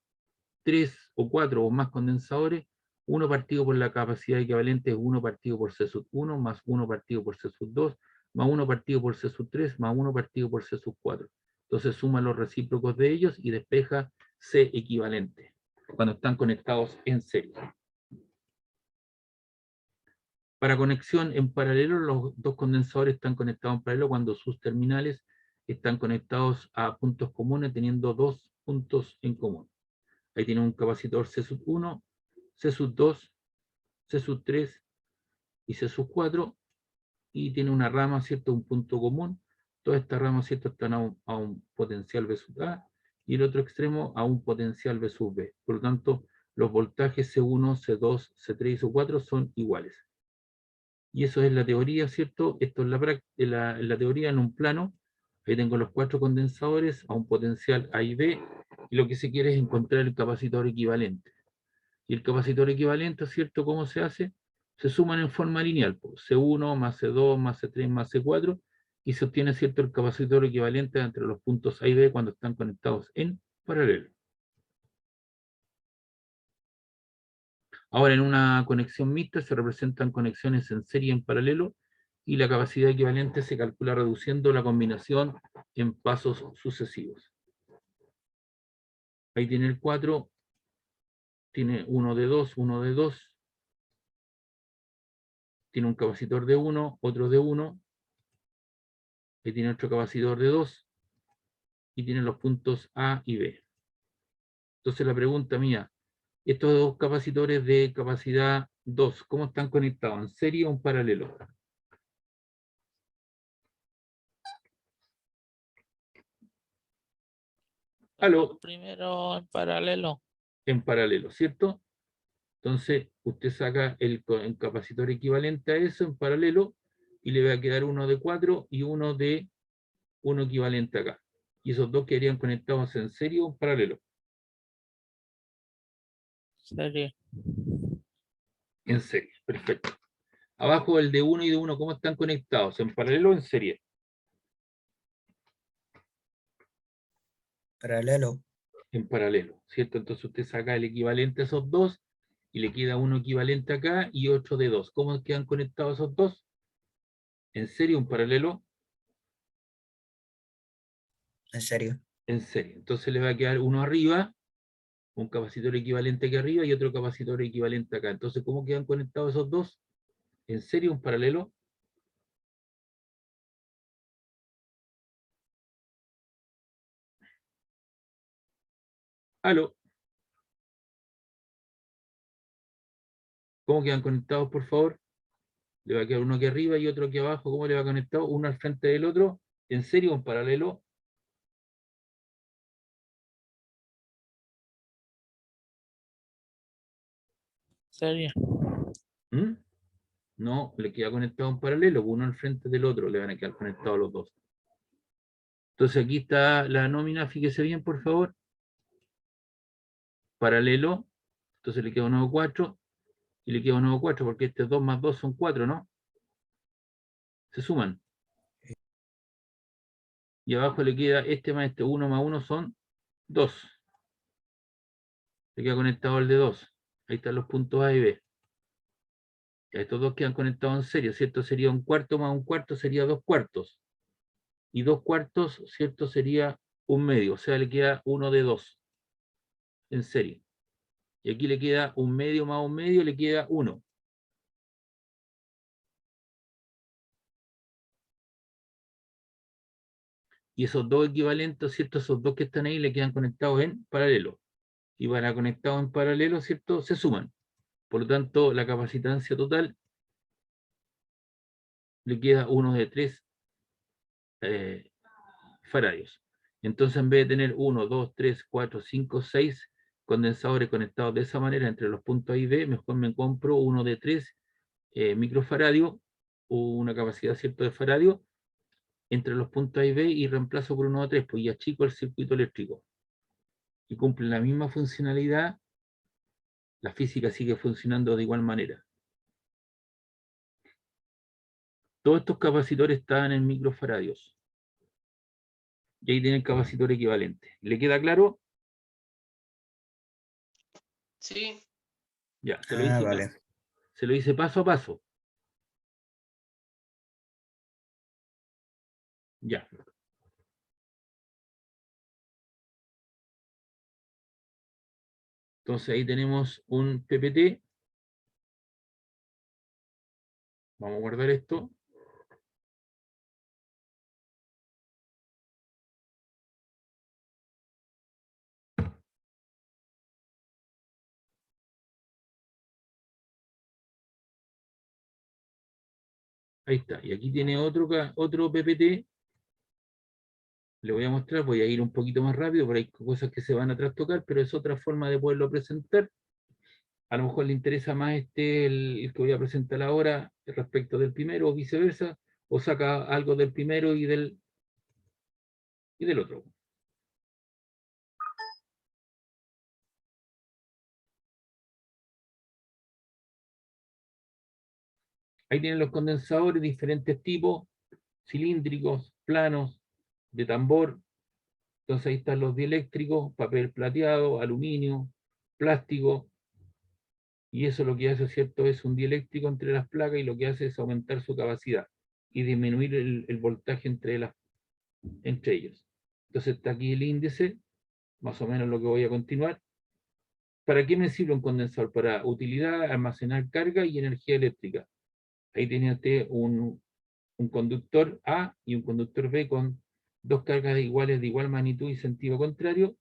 3 o 4 o más condensadores, 1 partido por la capacidad equivalente es 1 partido por C sub 1, más 1 partido por C sub 2, más 1 partido por C sub 3, más 1 partido por C sub 4. Entonces suma los recíprocos de ellos y despeja C equivalente, cuando están conectados en serie. Para conexión en paralelo, los dos condensadores están conectados en paralelo cuando sus terminales están conectados a puntos comunes, teniendo 2 puntos en común. Ahí tiene un capacitor C sub 1, C sub 2, C sub 3 y C sub 4, y tiene una rama, ¿cierto? Un punto común. Todas estas ramas, ¿cierto? Están a un potencial V sub A, y el otro extremo a un potencial V sub B. Por lo tanto, los voltajes C1, C2, C3 y C4 son iguales. Y eso es la teoría, ¿cierto? Esto es la teoría en un plano. Ahí tengo los 4 condensadores a un potencial A y B, y lo que se quiere es encontrar el capacitor equivalente. Y el capacitor equivalente, ¿cierto? ¿Cómo se hace? Se suman en forma lineal, pues, C1 más C2 más C3 más C4, y se obtiene, ¿cierto?, el capacitor equivalente entre los puntos A y B cuando están conectados en paralelo. Ahora, en una conexión mixta se representan conexiones en serie y en paralelo, y la capacidad equivalente se calcula reduciendo la combinación en pasos sucesivos. Ahí tiene el 4, tiene uno de 2, uno de 2, tiene un capacitor de 1, otro de 1, ahí tiene otro capacitor de 2, y tiene los puntos A y B. Entonces la pregunta mía, estos dos capacitores de capacidad 2, ¿cómo están conectados? ¿En serie o en paralelo? Aló, Primero en paralelo. en paralelo, ¿cierto? Entonces usted saca el capacitor equivalente a eso en paralelo, y le va a quedar uno de 4 y uno equivalente acá. Y esos dos quedarían conectados en serie o en paralelo. Serie. En serie, perfecto. Abajo el de 1 y de 1, ¿cómo están conectados? ¿En paralelo o en serie? Paralelo. En paralelo, ¿cierto? Entonces usted saca el equivalente a esos dos, y le queda uno equivalente acá y 8 de 2. ¿Cómo quedan conectados esos dos? ¿En serie o en paralelo? En serio. En serie. Entonces le va a quedar uno arriba, un capacitor equivalente aquí arriba y otro capacitor equivalente acá. Entonces, ¿cómo quedan conectados esos dos? ¿En serie o en paralelo? ¿Aló? ¿Cómo quedan conectados, por favor? Le va a quedar uno aquí arriba y otro aquí abajo. ¿Cómo le va conectado? Uno al frente del otro. ¿En serie o en paralelo? Serie. ¿Mm? No, le queda conectado en paralelo, uno al frente del otro, le van a quedar conectados los dos. Entonces aquí está la nómina, fíjese bien, por favor. Paralelo, entonces le queda un nuevo 4, y le queda un nuevo 4, porque este 2 más 2 son 4, ¿no? Se suman. Y abajo le queda este más este, 1 más 1 son 2. Le queda conectado el de 2. Ahí están los puntos A y B. Ya estos dos quedan conectados en serie, ¿cierto? Sería un cuarto más un cuarto, sería 2 cuartos. Y 2 cuartos, ¿cierto? Sería un medio, o sea, le queda 1 de 2 en serie. Y aquí le queda un medio más un medio, le queda 1. Y esos dos equivalentes, ¿cierto? Esos dos que están ahí le quedan conectados en paralelo. Y para conectados en paralelo, ¿cierto? Se suman. Por lo tanto, la capacitancia total le queda 1 de 3 faradios. Entonces, en vez de tener 1, 2, 3, 4, 5, 6 condensadores conectados de esa manera entre los puntos A y B, mejor me compro uno de 3 microfaradios, o una capacidad, ¿cierto?, de faradio entre los puntos A y B, y reemplazo por uno de 3, pues ya chico el circuito eléctrico. Y cumple la misma funcionalidad, la física sigue funcionando de igual manera. Todos estos capacitores estaban en microfaradios. Y ahí tiene el capacitor equivalente. ¿Le queda claro? Sí, Ya, se Vale. lo hice paso a paso. Ya. Entonces ahí tenemos un PPT. Vamos a guardar esto. Ahí está. Y aquí tiene otro PPT. Le voy a mostrar, voy a ir un poquito más rápido, pero hay cosas que se van a trastocar, pero es otra forma de poderlo presentar. A lo mejor le interesa más el que voy a presentar ahora respecto del primero o viceversa, o saca algo del primero y del otro. Ahí tienen los condensadores, diferentes tipos, cilíndricos, planos, de tambor. Entonces ahí están los dieléctricos, papel plateado, aluminio, plástico, y eso lo que hace, ¿cierto? Es un dieléctrico entre las placas y lo que hace es aumentar su capacidad y disminuir el voltaje entre ellos. Entonces está aquí el índice, más o menos lo que voy a continuar. ¿Para qué me sirve un condensador? Para utilidad, almacenar carga y energía eléctrica. Ahí tiene usted un conductor A y un conductor B con dos cargas iguales de igual magnitud y sentido contrario,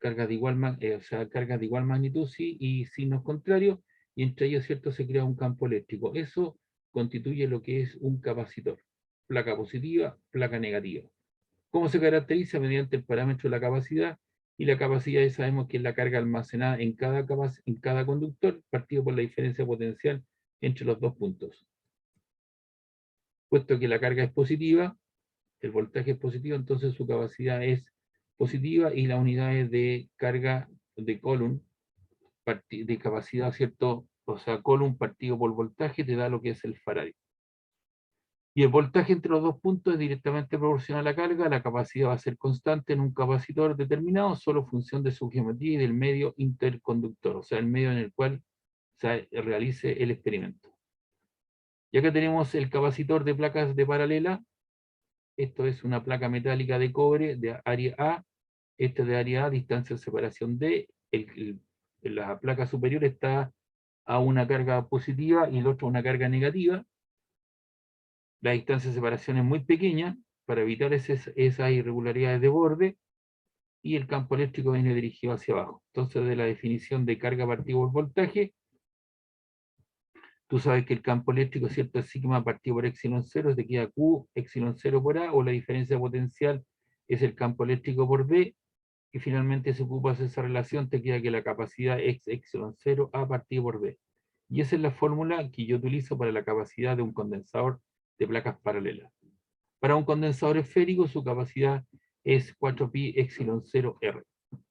cargas de igual magnitud sí, y signos contrarios, y entre ellos, ¿cierto?, se crea un campo eléctrico. Eso constituye lo que es un capacitor. Placa positiva, placa negativa. ¿Cómo se caracteriza? Mediante el parámetro de la capacidad, y la capacidad ya sabemos que es la carga almacenada en cada conductor, partido por la diferencia potencial entre los dos puntos. Puesto que la carga es positiva, el voltaje es positivo, entonces su capacidad es positiva y las unidades de carga de Coulomb, de capacidad, ¿cierto? O sea, Coulomb partido por voltaje te da lo que es el Faraday. Y el voltaje entre los dos puntos es directamente proporcional a la carga. La capacidad va a ser constante en un capacitor determinado, solo en función de su geometría y del medio interconductor, o sea, el medio en el cual se realice el experimento. Y acá tenemos el capacitor de placas de paralela. Esto es una placa metálica de cobre de área A. Este de área A, distancia de separación D. La placa superior está a una carga positiva y el otro a una carga negativa. La distancia de separación es muy pequeña para evitar esas irregularidades de borde, y el campo eléctrico viene dirigido hacia abajo. Entonces, de la definición de carga partida por voltaje, tú sabes que el campo eléctrico, ¿cierto?, es sigma partido por epsilon 0, te queda Q epsilon 0 por A, o la diferencia potencial es el campo eléctrico por B, y finalmente si ocupas esa relación te queda que la capacidad es epsilon 0 A partido por B. Y esa es la fórmula que yo utilizo para la capacidad de un condensador de placas paralelas. Para un condensador esférico su capacidad es 4pi epsilon 0 R,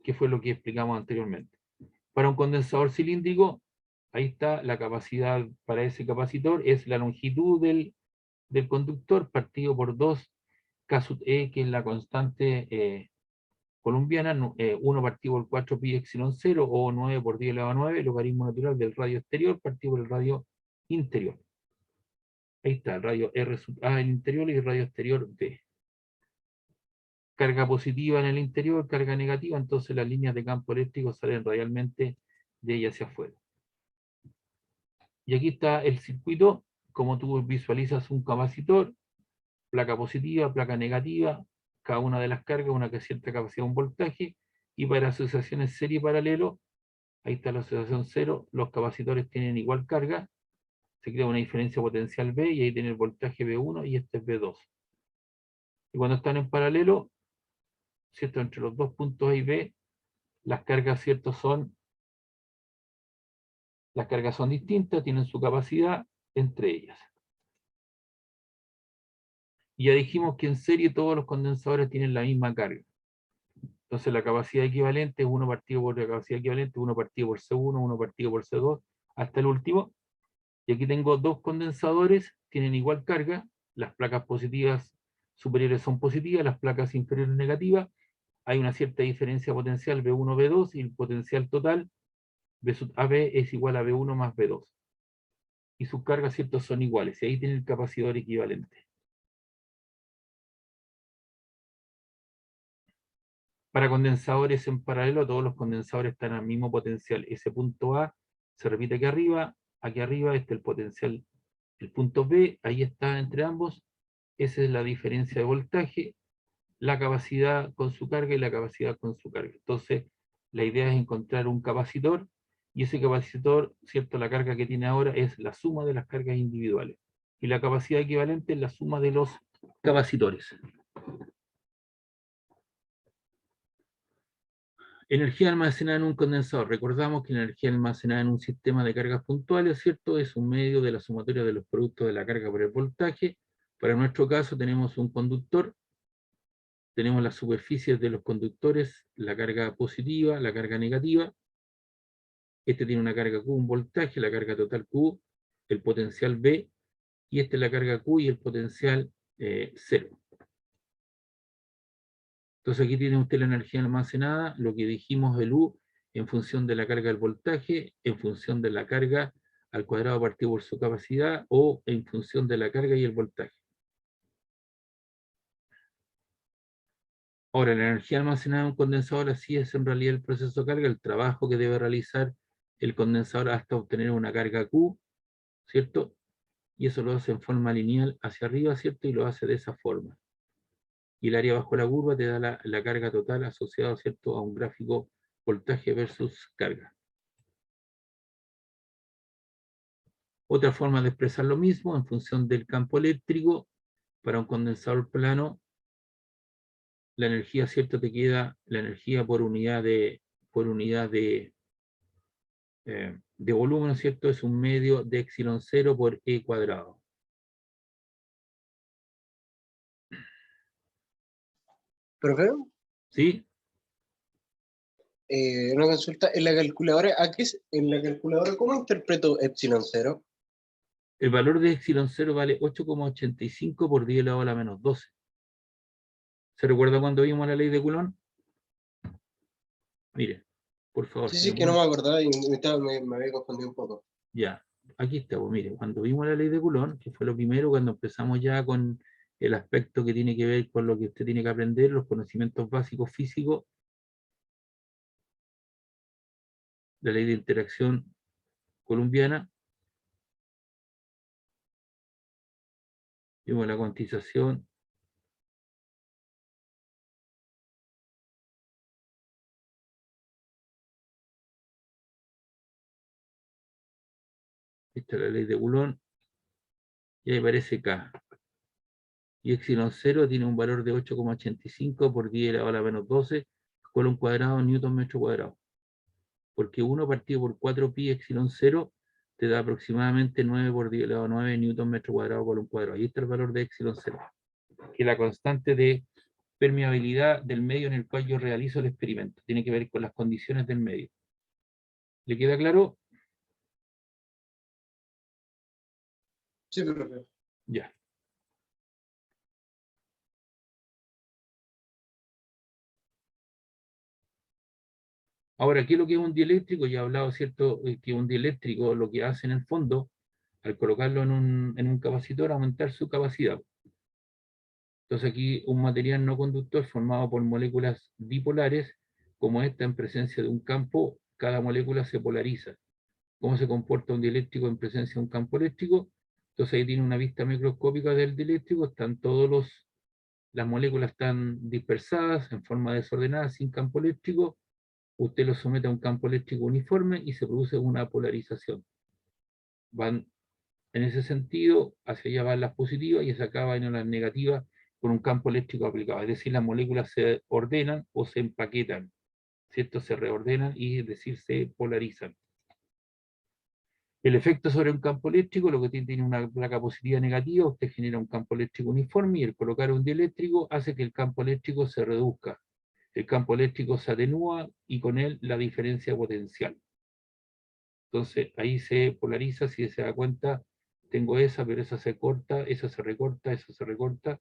que fue lo que explicamos anteriormente. Para un condensador cilíndrico, ahí está la capacidad para ese capacitor, es la longitud del conductor partido por 2 K sub E, que es la constante colombiana, 1 partido por 4 pi epsilon 0, o 9 por 10 elevado a 9, logaritmo natural del radio exterior partido por el radio interior. Ahí está, el radio R sub A en el interior y el radio exterior B. Carga positiva en el interior, carga negativa, entonces las líneas de campo eléctrico salen radialmente de ella hacia afuera. Y aquí está el circuito, como tú visualizas un capacitor, placa positiva, placa negativa, cada una de las cargas, una que cierta capacidad, un voltaje, y para asociaciones serie y paralelo, ahí está la asociación 0, los capacitores tienen igual carga, se crea una diferencia potencial B, y ahí tiene el voltaje B1 y este es B2. Y cuando están en paralelo, ¿cierto?, entre los dos puntos A y B, las cargas, ¿cierto?, las cargas son distintas, tienen su capacidad entre ellas. Y ya dijimos que en serie todos los condensadores tienen la misma carga. Entonces la capacidad equivalente es 1 partido por la capacidad equivalente, 1 partido por C1, 1 partido por C2, hasta el último. Y aquí tengo dos condensadores, tienen igual carga, las placas positivas superiores son positivas, las placas inferiores negativas. Hay una cierta diferencia potencial B1, B2 y el potencial total B sub AB es igual a B1 más B2. Y sus cargas, ¿cierto?, son iguales. Y ahí tiene el capacitor equivalente. Para condensadores en paralelo, todos los condensadores están al mismo potencial. Ese punto A se repite aquí arriba está el potencial, el punto B, ahí está entre ambos. Esa es la diferencia de voltaje, la capacidad con su carga y la capacidad con su carga. Entonces, la idea es encontrar un capacitor, y ese capacitor, ¿cierto?, la carga que tiene ahora es la suma de las cargas individuales. Y la capacidad equivalente es la suma de los capacitores. Energía almacenada en un condensador. Recordamos que la energía almacenada en un sistema de cargas puntuales, ¿cierto?, es un medio de la sumatoria de los productos de la carga por el voltaje. Para nuestro caso tenemos un conductor, tenemos las superficies de los conductores, la carga positiva, la carga negativa. Este tiene una carga Q, un voltaje, la carga total Q, el potencial B, y esta es la carga Q y el potencial 0. Entonces aquí tiene usted la energía almacenada, lo que dijimos el U, en función de la carga del voltaje, en función de la carga al cuadrado partido por su capacidad, o en función de la carga y el voltaje. Ahora, la energía almacenada en un condensador así es en realidad el proceso de carga, el trabajo que debe realizar el condensador hasta obtener una carga Q, ¿cierto? Y eso lo hace en forma lineal hacia arriba, ¿cierto? Y lo hace de esa forma. Y el área bajo la curva te da la carga total asociada, ¿cierto?, a un gráfico voltaje versus carga. Otra forma de expresar lo mismo, en función del campo eléctrico, para un condensador plano, la energía, ¿cierto?, te queda la energía por unidad de volumen, ¿cierto? Es un medio de epsilon 0 por E cuadrado. Profe, ¿Sí? una consulta. En la calculadora, en la calculadora, ¿cómo interpreto epsilon 0? El valor de epsilon 0 vale 8,85 por 10 elevado a la menos 12. ¿Se recuerda cuando vimos la ley de Coulomb? Mire, por favor. Sí, que no me acordaba y me había confundido un poco. Ya, aquí está, pues mire, cuando vimos la ley de Coulomb, que fue lo primero, cuando empezamos ya con el aspecto que tiene que ver con lo que usted tiene que aprender, los conocimientos básicos físicos, la ley de interacción coulombiana, vimos la cuantización, esta es la ley de Coulomb, y ahí aparece K. Y epsilon 0 tiene un valor de 8,85 por 10 elevado a la menos 12, Coulomb cuadrado, Newton metro cuadrado. Porque 1 partido por 4 pi epsilon 0 te da aproximadamente 9 por 10 elevado a 9 newton metro cuadrado por un cuadrado. Ahí está el valor de epsilon 0, que es la constante de permeabilidad del medio en el cual yo realizo el experimento. Tiene que ver con las condiciones del medio. ¿Le queda claro? Sí, profe. Ya. Ahora, ¿qué es lo que es un dieléctrico? Ya he hablado, ¿cierto?, que un dieléctrico lo que hace en el fondo, al colocarlo en un capacitor, aumentar su capacidad. Entonces aquí un material no conductor formado por moléculas bipolares, como esta en presencia de un campo, cada molécula se polariza. ¿Cómo se comporta un dieléctrico en presencia de un campo eléctrico? Entonces ahí tiene una vista microscópica del dieléctrico, las moléculas están dispersadas en forma desordenada, sin campo eléctrico. Usted lo somete a un campo eléctrico uniforme y se produce una polarización. Van en ese sentido, hacia allá van las positivas y hacia acá van las negativas con un campo eléctrico aplicado. Es decir, las moléculas se ordenan o se empaquetan, ¿cierto? Se reordenan y es decir, se polarizan. El efecto sobre un campo eléctrico, lo que tiene una placa positiva negativa, usted genera un campo eléctrico uniforme y el colocar un dieléctrico hace que el campo eléctrico se reduzca. El campo eléctrico se atenúa y con él la diferencia potencial. Entonces ahí se polariza, si se da cuenta, tengo esa, pero esa se corta, esa se recorta, esa se recorta,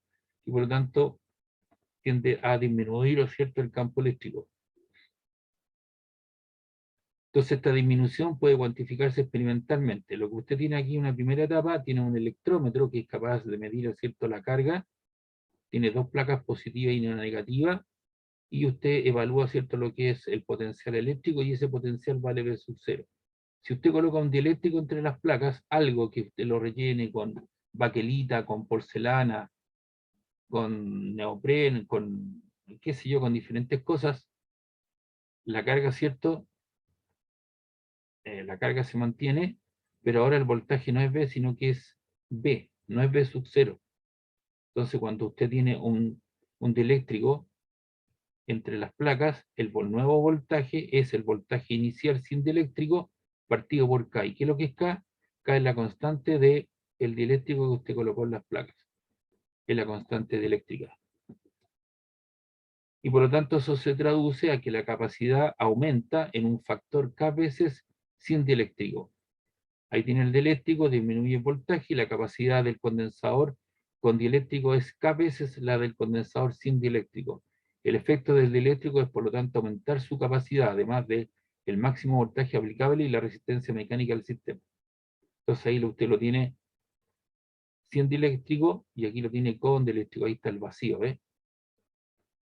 y por lo tanto tiende a disminuir, ¿cierto?, el campo eléctrico. Entonces esta disminución puede cuantificarse experimentalmente. Lo que usted tiene aquí en una primera etapa, tiene un electrómetro que es capaz de medir, ¿cierto?, la carga, tiene dos placas positivas y una negativa, y usted evalúa, ¿cierto?, lo que es el potencial eléctrico, y ese potencial vale V sub 0. Si usted coloca un dieléctrico entre las placas, algo que usted lo rellene con baquelita, con porcelana, con neopren, con, qué sé yo, con diferentes cosas, la carga, ¿cierto?, la carga se mantiene, pero ahora el voltaje no es V, sino que es B, no es V sub 0. Entonces, cuando usted tiene un dieléctrico entre las placas, el nuevo voltaje es el voltaje inicial sin dieléctrico partido por K. ¿Y qué es lo que es K? K es la constante del dieléctrico que usted colocó en las placas. Es la constante dieléctrica. Y por lo tanto eso se traduce a que la capacidad aumenta en un factor K veces sin dieléctrico. Ahí tiene el dieléctrico, disminuye el voltaje, y la capacidad del condensador con dieléctrico es K veces la del condensador sin dieléctrico. El efecto del dieléctrico es, por lo tanto, aumentar su capacidad, además del máximo voltaje aplicable y la resistencia mecánica del sistema. Entonces ahí usted lo tiene sin dieléctrico, y aquí lo tiene con dieléctrico. Ahí está el vacío, ¿ves?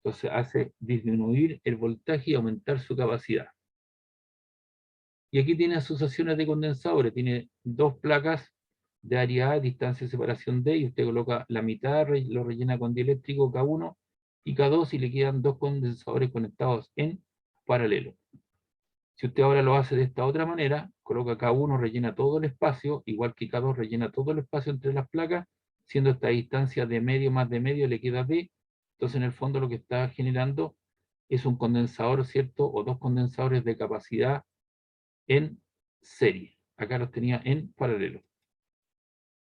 Entonces hace disminuir el voltaje y aumentar su capacidad. Y aquí tiene asociaciones de condensadores, tiene dos placas de área A, distancia de separación D, y usted coloca la mitad, lo rellena con dieléctrico K1 y K2, y le quedan dos condensadores conectados en paralelo. Si usted ahora lo hace de esta otra manera, coloca K1, rellena todo el espacio, igual que K2 rellena todo el espacio entre las placas, siendo esta distancia de medio más de medio, le queda D. Entonces en el fondo lo que está generando es un condensador, ¿cierto? O dos condensadores de capacidad en serie. Acá los tenía en paralelo.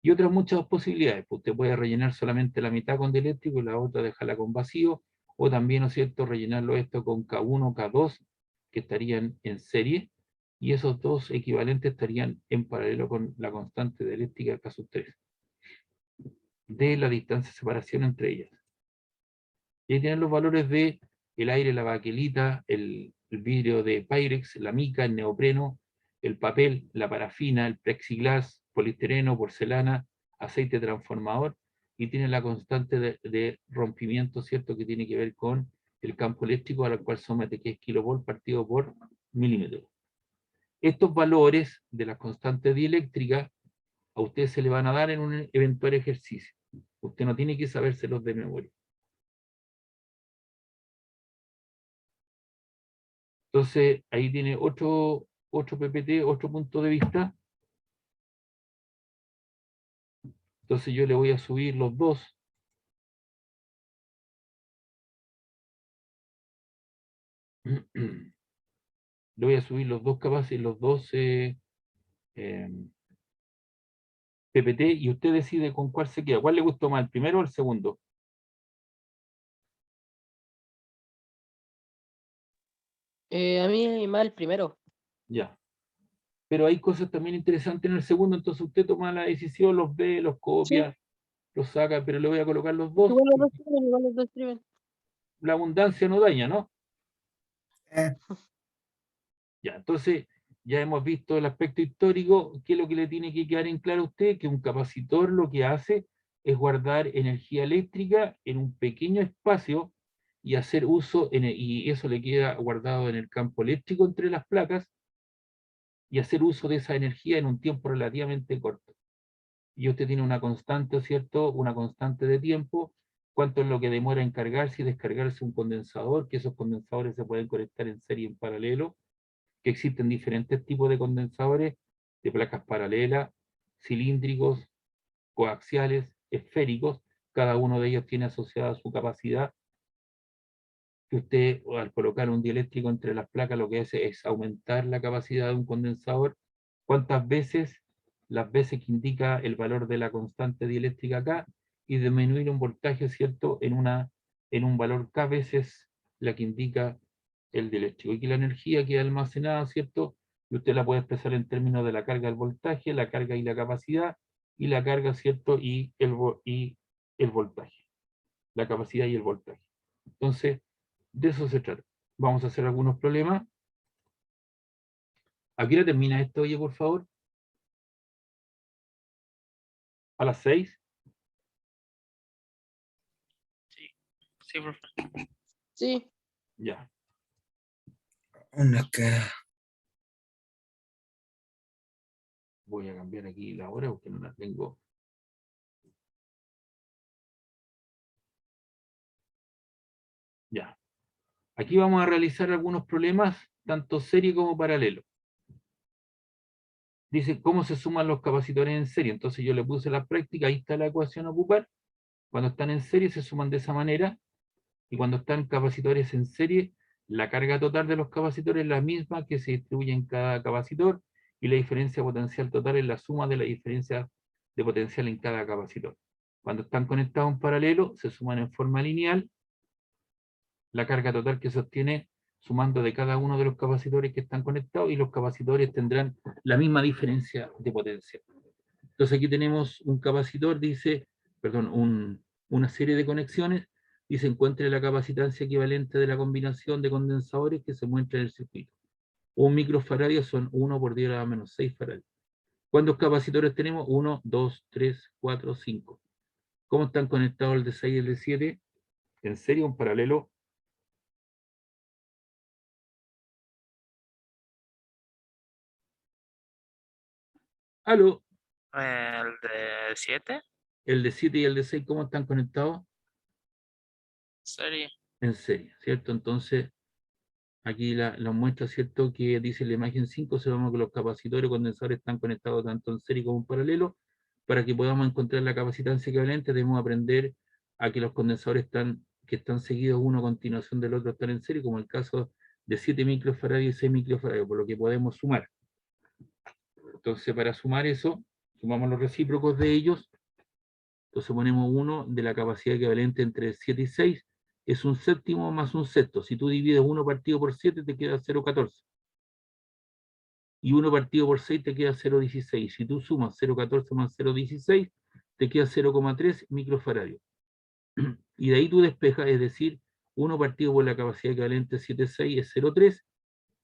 Y otras muchas posibilidades. Pues usted puede rellenar solamente la mitad con dieléctrico y la otra dejarla con vacío, o también, ¿no es cierto?, rellenarlo esto con K1, K2, que estarían en serie, y esos dos equivalentes estarían en paralelo con la constante dieléctrica K sub 3, de la distancia de separación entre ellas. Y ahí tienen los valores de el aire, la baquelita, el vidrio de Pyrex, la mica, el neopreno, el papel, la parafina, el plexiglas, poliestireno, porcelana, aceite transformador, y tiene la constante de rompimiento, ¿cierto?, que tiene que ver con el campo eléctrico al cual somete, que es kilovolt partido por milímetro. Estos valores de las constantes dieléctricas a usted se le van a dar en un eventual ejercicio. Usted no tiene que sabérselos de memoria. Entonces, ahí tiene otro PPT, otro punto de vista. Entonces yo le voy a subir los dos. Le voy a subir los dos capaces, los dos PPT, y usted decide con cuál se queda. ¿Cuál le gustó más, el primero o el segundo? A mí más el primero. Ya. Pero hay cosas también interesantes en el segundo, entonces usted toma la decisión, los ve, los copia, los saca, pero le voy a colocar los dos. Igual los dos sirven. La abundancia no daña, ¿no? Eh, Ya, entonces ya hemos visto el aspecto histórico. ¿Qué es lo que le tiene que quedar en claro a usted? Que un capacitor lo que hace es guardar energía eléctrica en un pequeño espacio y hacer uso, y eso le queda guardado en el campo eléctrico entre las placas, y hacer uso de esa energía en un tiempo relativamente corto. Y usted tiene una constante, ¿cierto? Una constante de tiempo, cuánto es lo que demora en cargarse y descargarse un condensador, que esos condensadores se pueden conectar en serie en paralelo, que existen diferentes tipos de condensadores, de placas paralelas, cilíndricos, coaxiales, esféricos. Cada uno de ellos tiene asociada su capacidad, que usted, al colocar un dieléctrico entre las placas, lo que hace es aumentar la capacidad de un condensador. ¿Cuántas veces? Las veces que indica el valor de la constante dieléctrica acá, y disminuir un voltaje, ¿cierto?, en un valor K veces la que indica el dieléctrico. Aquí la energía queda almacenada, ¿cierto? Y usted la puede expresar en términos de la carga del voltaje, la carga y la capacidad, y la carga, ¿cierto?, y el voltaje. la capacidad y el voltaje. Entonces, de eso se trata. Vamos a hacer algunos problemas. ¿A qué hora termina esto, oye, por favor? ¿A las 6? Sí, profe. Sí. Ya. Una que Voy a cambiar aquí la hora porque no la tengo. Ya. Aquí vamos a realizar algunos problemas, tanto serie como paralelo. Dice, ¿cómo se suman los capacitores en serie? Entonces yo le puse la práctica, ahí está la ecuación a ocupar. Cuando están en serie se suman de esa manera, y cuando están capacitores en serie, la carga total de los capacitores es la misma que se distribuye en cada capacitor, y la diferencia potencial total es la suma de la diferencia de potencial en cada capacitor. Cuando están conectados en paralelo, se suman en forma lineal la carga total que sostiene sumando de cada uno de los capacitores que están conectados, y los capacitores tendrán la misma diferencia de potencia. Entonces aquí tenemos un capacitor, dice, perdón, una serie de conexiones, y se encuentra la capacitancia equivalente de la combinación de condensadores que se muestra en el circuito. Un microfaradio son 1 por 10 a la menos 6 faradios. ¿Cuántos capacitores tenemos? 1, 2, 3, 4, 5. ¿Cómo están conectados el de 6 y el de 7? ¿En serie o en paralelo? ¿Aló? El de 7. El de 7 y el de 6, ¿cómo están conectados? Serie. En serie, ¿cierto? Entonces, aquí la muestra, ¿cierto? Que dice la imagen 5, sabemos que los capacitores condensadores están conectados tanto en serie como en paralelo. Para que podamos encontrar la capacitancia equivalente, debemos aprender a que los condensadores que están seguidos uno a continuación del otro están en serie, como el caso de 7 microfaradios y 6 microfaradios, por lo que podemos sumar. Entonces, para sumar eso, sumamos los recíprocos de ellos. Entonces ponemos 1 de la capacidad equivalente entre 7 y 6, es un séptimo más un sexto. Si tú divides 1 partido por 7, te queda 0,14. Y 1 partido por 6 te queda 0,16. Si tú sumas 0,14 más 0,16, te queda 0,3 microfaradios. Y de ahí tú despejas, es decir, 1 partido por la capacidad equivalente 7,6 es 0,3.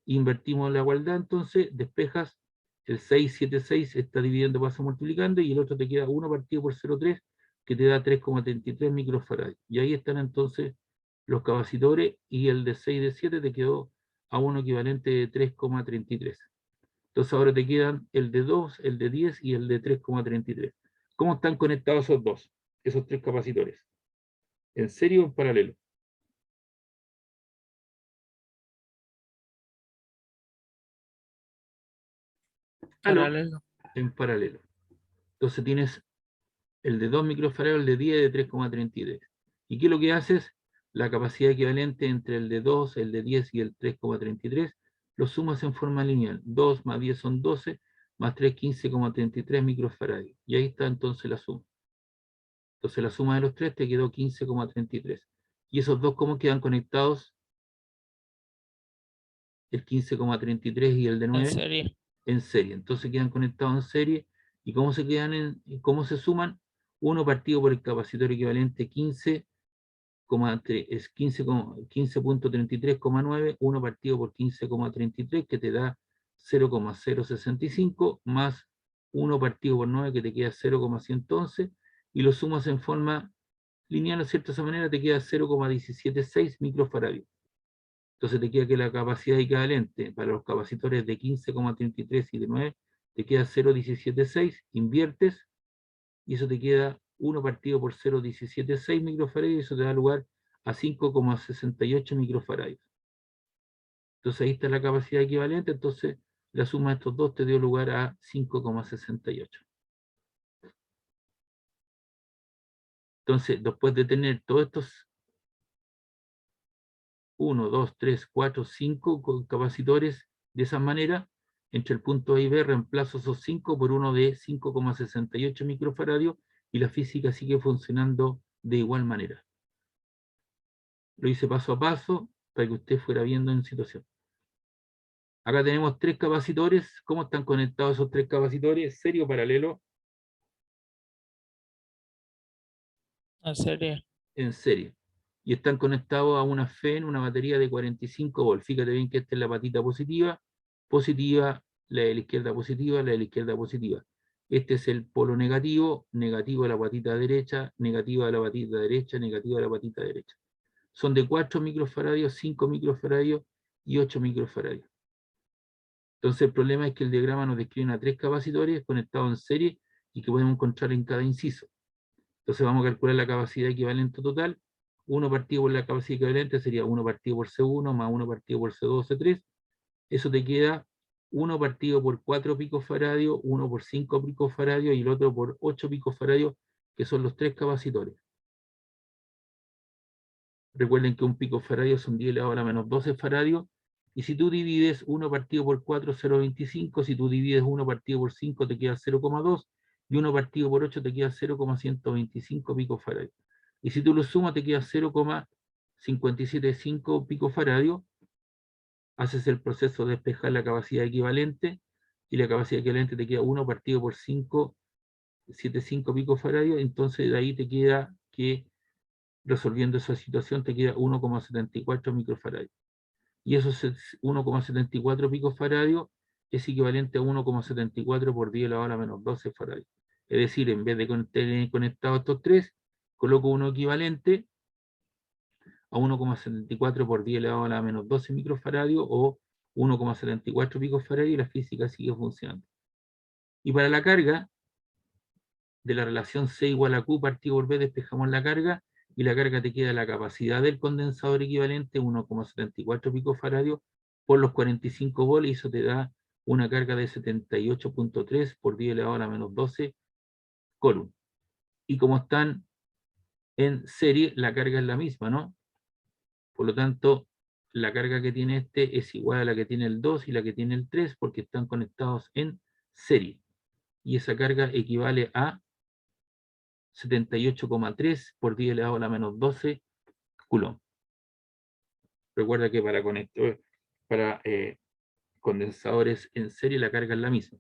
Invertimos la igualdad, entonces despejas el 6,76 está dividiendo, pasa multiplicando, y el otro te queda 1 partido por 0,3, que te da 3,33 microfarads. Y ahí están entonces los capacitores, y el de 6 y de 7 te quedó a uno equivalente de 3,33. Entonces ahora te quedan el de 2, el de 10 y el de 3,33. ¿Cómo están conectados esos dos, esos tres capacitores? ¿En serie o en paralelo? ¿Aló? Paralelo. En paralelo. Entonces tienes el de 2 microfarados, el de 10 de 3,33. ¿Y qué es lo que haces? La capacidad equivalente entre el de 2, el de 10 y el 3,33, lo sumas en forma lineal. 2 más 10 son 12, más 3, 15,33 microfarados. Y ahí está entonces la suma. Entonces la suma de los tres te quedó 15,33. ¿Y esos dos cómo quedan conectados? El 15,33 y el de En 9 serie. en serie. Entonces quedan conectados en serie. ¿Y cómo se cómo se suman? 1 partido por el capacitor equivalente 15, es 15.33,9, 1 partido por 15,33, que te da 0,065, más 1 partido por 9, que te queda 0,111, y lo sumas en forma lineal, de cierta manera, te queda 0,176 microfaradios. Entonces te queda que la capacidad equivalente para los capacitores de 15,33 y de 9 te queda 0,176, inviertes, y eso te queda 1 partido por 0,176 microfaradios, y eso te da lugar a 5,68 microfaradios. Entonces ahí está la capacidad equivalente, entonces la suma de estos dos te dio lugar a 5,68. Entonces, después de tener todos estos 1, 2, 3, 4, 5 capacitores de esa manera, entre el punto A y B reemplazo esos 5 por uno de 5,68 microfaradios, y la física sigue funcionando de igual manera. Lo hice paso a paso para que usted fuera viendo en situación. Acá tenemos 3 capacitores. ¿Cómo están conectados esos 3 capacitores? ¿Serie o paralelo? En serie. en serie. Y están conectados a una FEN, una batería de 45 volts. Fíjate bien que esta es la patita positiva, la de la izquierda positiva, la de la izquierda positiva. Este es el polo negativo, negativo de la patita derecha, negativa de la patita derecha, negativa de la patita derecha. Son de 4 microfaradios, 5 microfaradios y 8 microfaradios. Entonces el problema es que el diagrama nos describe a 3 capacitores conectados en serie y que podemos encontrar en cada inciso. Entonces vamos a calcular la capacidad equivalente total. 1 partido por la capacidad equivalente sería 1 partido por C1 más 1 partido por C2, C3. Eso te queda 1 partido por 4 picofaradios, 1 por 5 picofaradios y el otro por 8 picofaradios, que son los 3 capacitores. Recuerden que un picofaradio son 10 elevado a la menos 12 faradios. Y si tú divides 1 partido por 4, 0,25. Si tú divides 1 partido por 5, te queda 0,2. Y 1 partido por 8 te queda 0,125 picofaradios. Y si tú lo sumas, te queda 0,575 picofaradios. Haces el proceso de despejar la capacidad equivalente. Y la capacidad equivalente te queda 1 partido por 5, 75 picofaradios. Entonces de ahí te queda que, resolviendo esa situación, te queda 1,74 microfaradios. Y esos 1,74 picofaradios es equivalente a 1,74 por 10 elevado a la menos 12 faradios. Es decir, en vez de tener conectados estos tres, coloco uno equivalente a 1,74 por 10 elevado a la menos 12 microfaradios o 1,74 picofaradios y la física sigue funcionando. Y para la carga, de la relación C igual a Q partido por B, despejamos la carga y la carga te queda la capacidad del condensador equivalente 1,74 picofaradios por los 45 volts y eso te da una carga de 78.3 por 10 elevado a la menos 12 coulomb. Y como están en serie, la carga es la misma, ¿no? Por lo tanto, la carga que tiene este es igual a la que tiene el 2 y la que tiene el 3 porque están conectados en serie. Y esa carga equivale a 78,3 por 10 elevado a la menos 12 coulomb. Recuerda que para condensadores en serie la carga es la misma.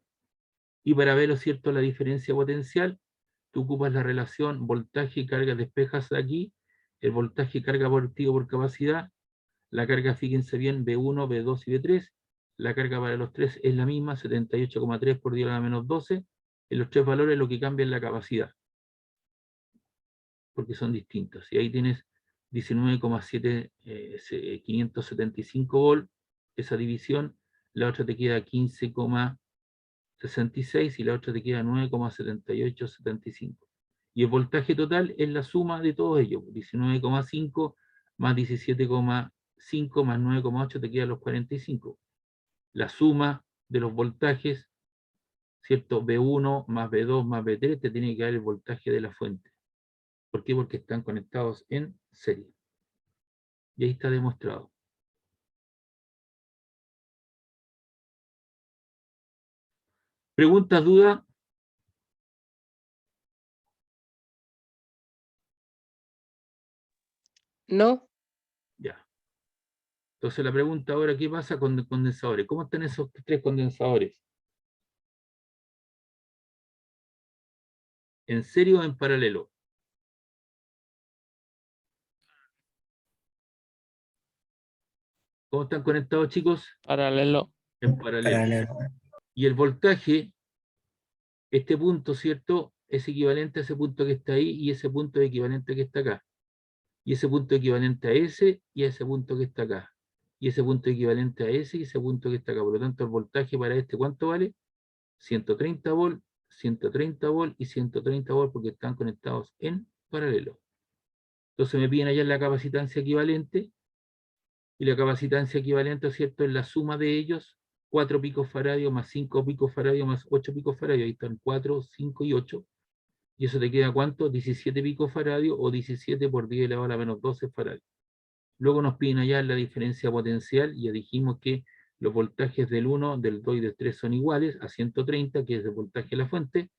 Y para ver, ¿cierto?, la diferencia potencial, tú ocupas la relación voltaje y carga, despejas aquí el voltaje y carga partido por capacidad, la carga, fíjense bien, B1, B2 y B3, la carga para los tres es la misma, 78,3 por 10 a la menos 12, en los tres valores lo que cambia es la capacidad, porque son distintos. Y ahí tienes 19,575 volt, esa división, la otra te queda 15,66 y la otra te queda 9,7875. Y el voltaje total es la suma de todos ellos, 19,5 más 17,5 más 9,8 te quedan los 45. La suma de los voltajes, ¿cierto? B1 más B2 más B3 te tiene que dar el voltaje de la fuente. ¿Por qué? Porque están conectados en serie. Y ahí está demostrado. ¿Preguntas, dudas? No, Ya. Entonces la pregunta ahora, ¿qué pasa con condensadores? ¿Cómo están esos tres condensadores? ¿En serie o en paralelo? ¿Cómo están conectados, chicos? Paralelo. En paralelo. Paralelo. Y el voltaje, este punto, ¿cierto?, es equivalente a ese punto que está ahí y ese punto es equivalente que está acá. Y ese punto es equivalente a ese y a ese punto que está acá. Y ese punto es equivalente a ese y ese punto que está acá. Por lo tanto, el voltaje para este, ¿cuánto vale? 130 volt, 130 volt y 130 volt porque están conectados en paralelo. Entonces me piden allá la capacitancia equivalente y la capacitancia equivalente, ¿cierto?, es la suma de ellos, 4 picofaradios más 5 picofaradios más 8 picofaradios, ahí están 4, 5 y 8, y eso te queda ¿cuánto? 17 picofaradios o 17 por 10 elevado a la menos 12 faradios. Luego nos piden allá la diferencia potencial, y ya dijimos que los voltajes del 1, del 2 y del 3 son iguales a 130, que es el voltaje de la fuente,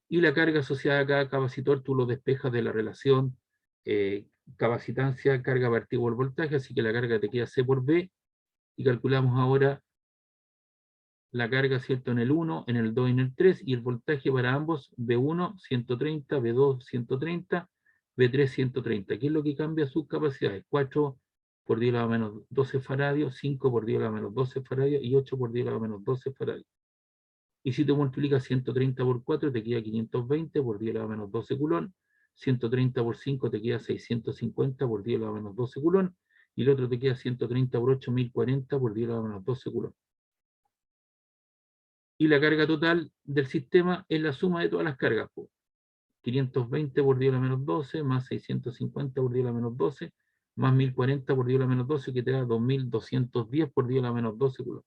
y la carga asociada a cada capacitor tú lo despejas de la relación capacitancia, carga partido por voltaje, así que la carga te queda C por B, y calculamos ahora la carga, ¿cierto?, en el 1, en el 2 y en el 3, y el voltaje para ambos, B1 130, B2 130, B3 130. ¿Qué es lo que cambia sus capacidades? 4 por 10 a la menos 12 faradios, 5 por 10 a la menos 12 faradios y 8 por 10 a la menos 12 faradios. Y si tú multiplicas 130 por 4, te queda 520 por 10 a la menos 12 culón. 130 por 5 te queda 650 por 10 a la menos 12 culón. Y el otro te queda 130 por 8, 1040 por 10 a la menos 12 culón. Y la carga total del sistema es la suma de todas las cargas. 520 por 10 a la menos 12, más 650 por 10 a la menos 12, más 1040 por 10 a la menos 12, que te da 2210 por 10 a la menos 12 culón.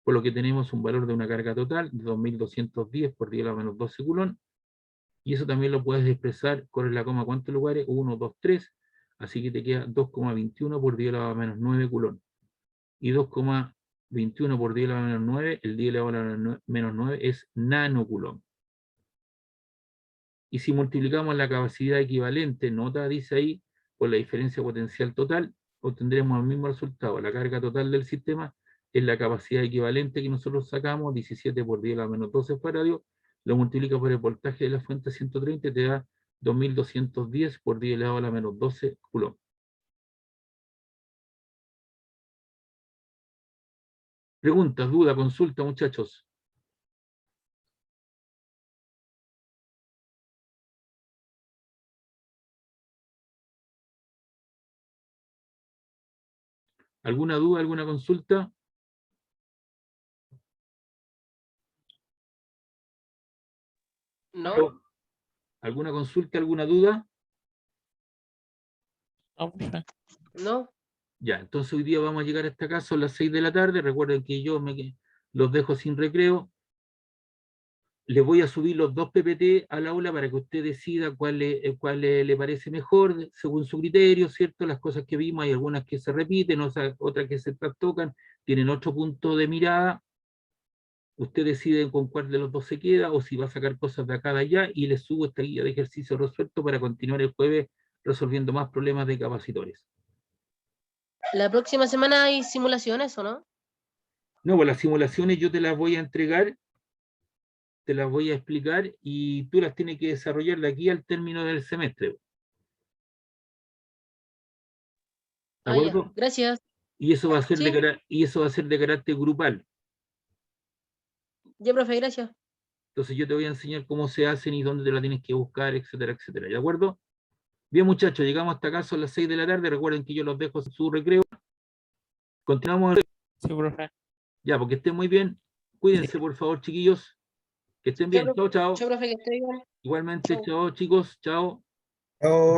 Por lo que tenemos un valor de una carga total de 2210 por 10 a la menos 12 culón. Y eso también lo puedes expresar con la coma, ¿cuántos lugares? 1, 2, 3. Así que te queda 2,21 por 10 a la menos 9 culón. Y 2,21 por 10 a la menos 9, el 10 a la menos 9 es nanoculón. Y si multiplicamos la capacidad equivalente, nota, dice ahí, por la diferencia potencial total, obtendremos el mismo resultado. La carga total del sistema es la capacidad equivalente que nosotros sacamos, 17 por 10 a la menos 12 faradios, lo multiplica por el voltaje de la fuente 130 y te da 2210 por 10 elevado a la menos 12 coulomb. Preguntas, duda, consulta, muchachos. ¿Alguna duda, alguna consulta? No, ¿Alguna consulta, alguna duda? No, profe. no. Ya, entonces hoy día vamos a llegar a esta casa, son las 6 de la tarde. Recuerden que yo los dejo sin recreo. Les voy a subir los 2 PPT al aula para que usted decida cuál le parece mejor, según su criterio, ¿cierto? Las cosas que vimos, hay algunas que se repiten, otras que se trastocan, tienen otro punto de mirada. Usted decide con cuál de los dos se queda o si va a sacar cosas de acá de allá y les subo esta guía de ejercicio resuelto para continuar el jueves resolviendo más problemas de capacitores. La próxima semana hay simulaciones, ¿o no? No, pues las simulaciones yo te las voy a entregar, te las voy a explicar y tú las tienes que desarrollar de aquí al término del semestre. ¿De Ah, ya. acuerdo? Gracias. Y eso va a ser Sí. y eso va a ser de carácter grupal. Ya, profe, gracias. Entonces yo te voy a enseñar cómo se hacen y dónde te la tienes que buscar, etcétera, etcétera. ¿De acuerdo? Bien, muchachos, llegamos hasta acá, son las 6 de la tarde. Recuerden que yo los dejo en su recreo. Continuamos. Sí, profe. Ya, porque estén muy bien. Cuídense, por favor, chiquillos. Que estén Ya, bien. Chao, chao. profe, que esté bien. Igualmente, Chau. chao, chicos. Chao. Chao.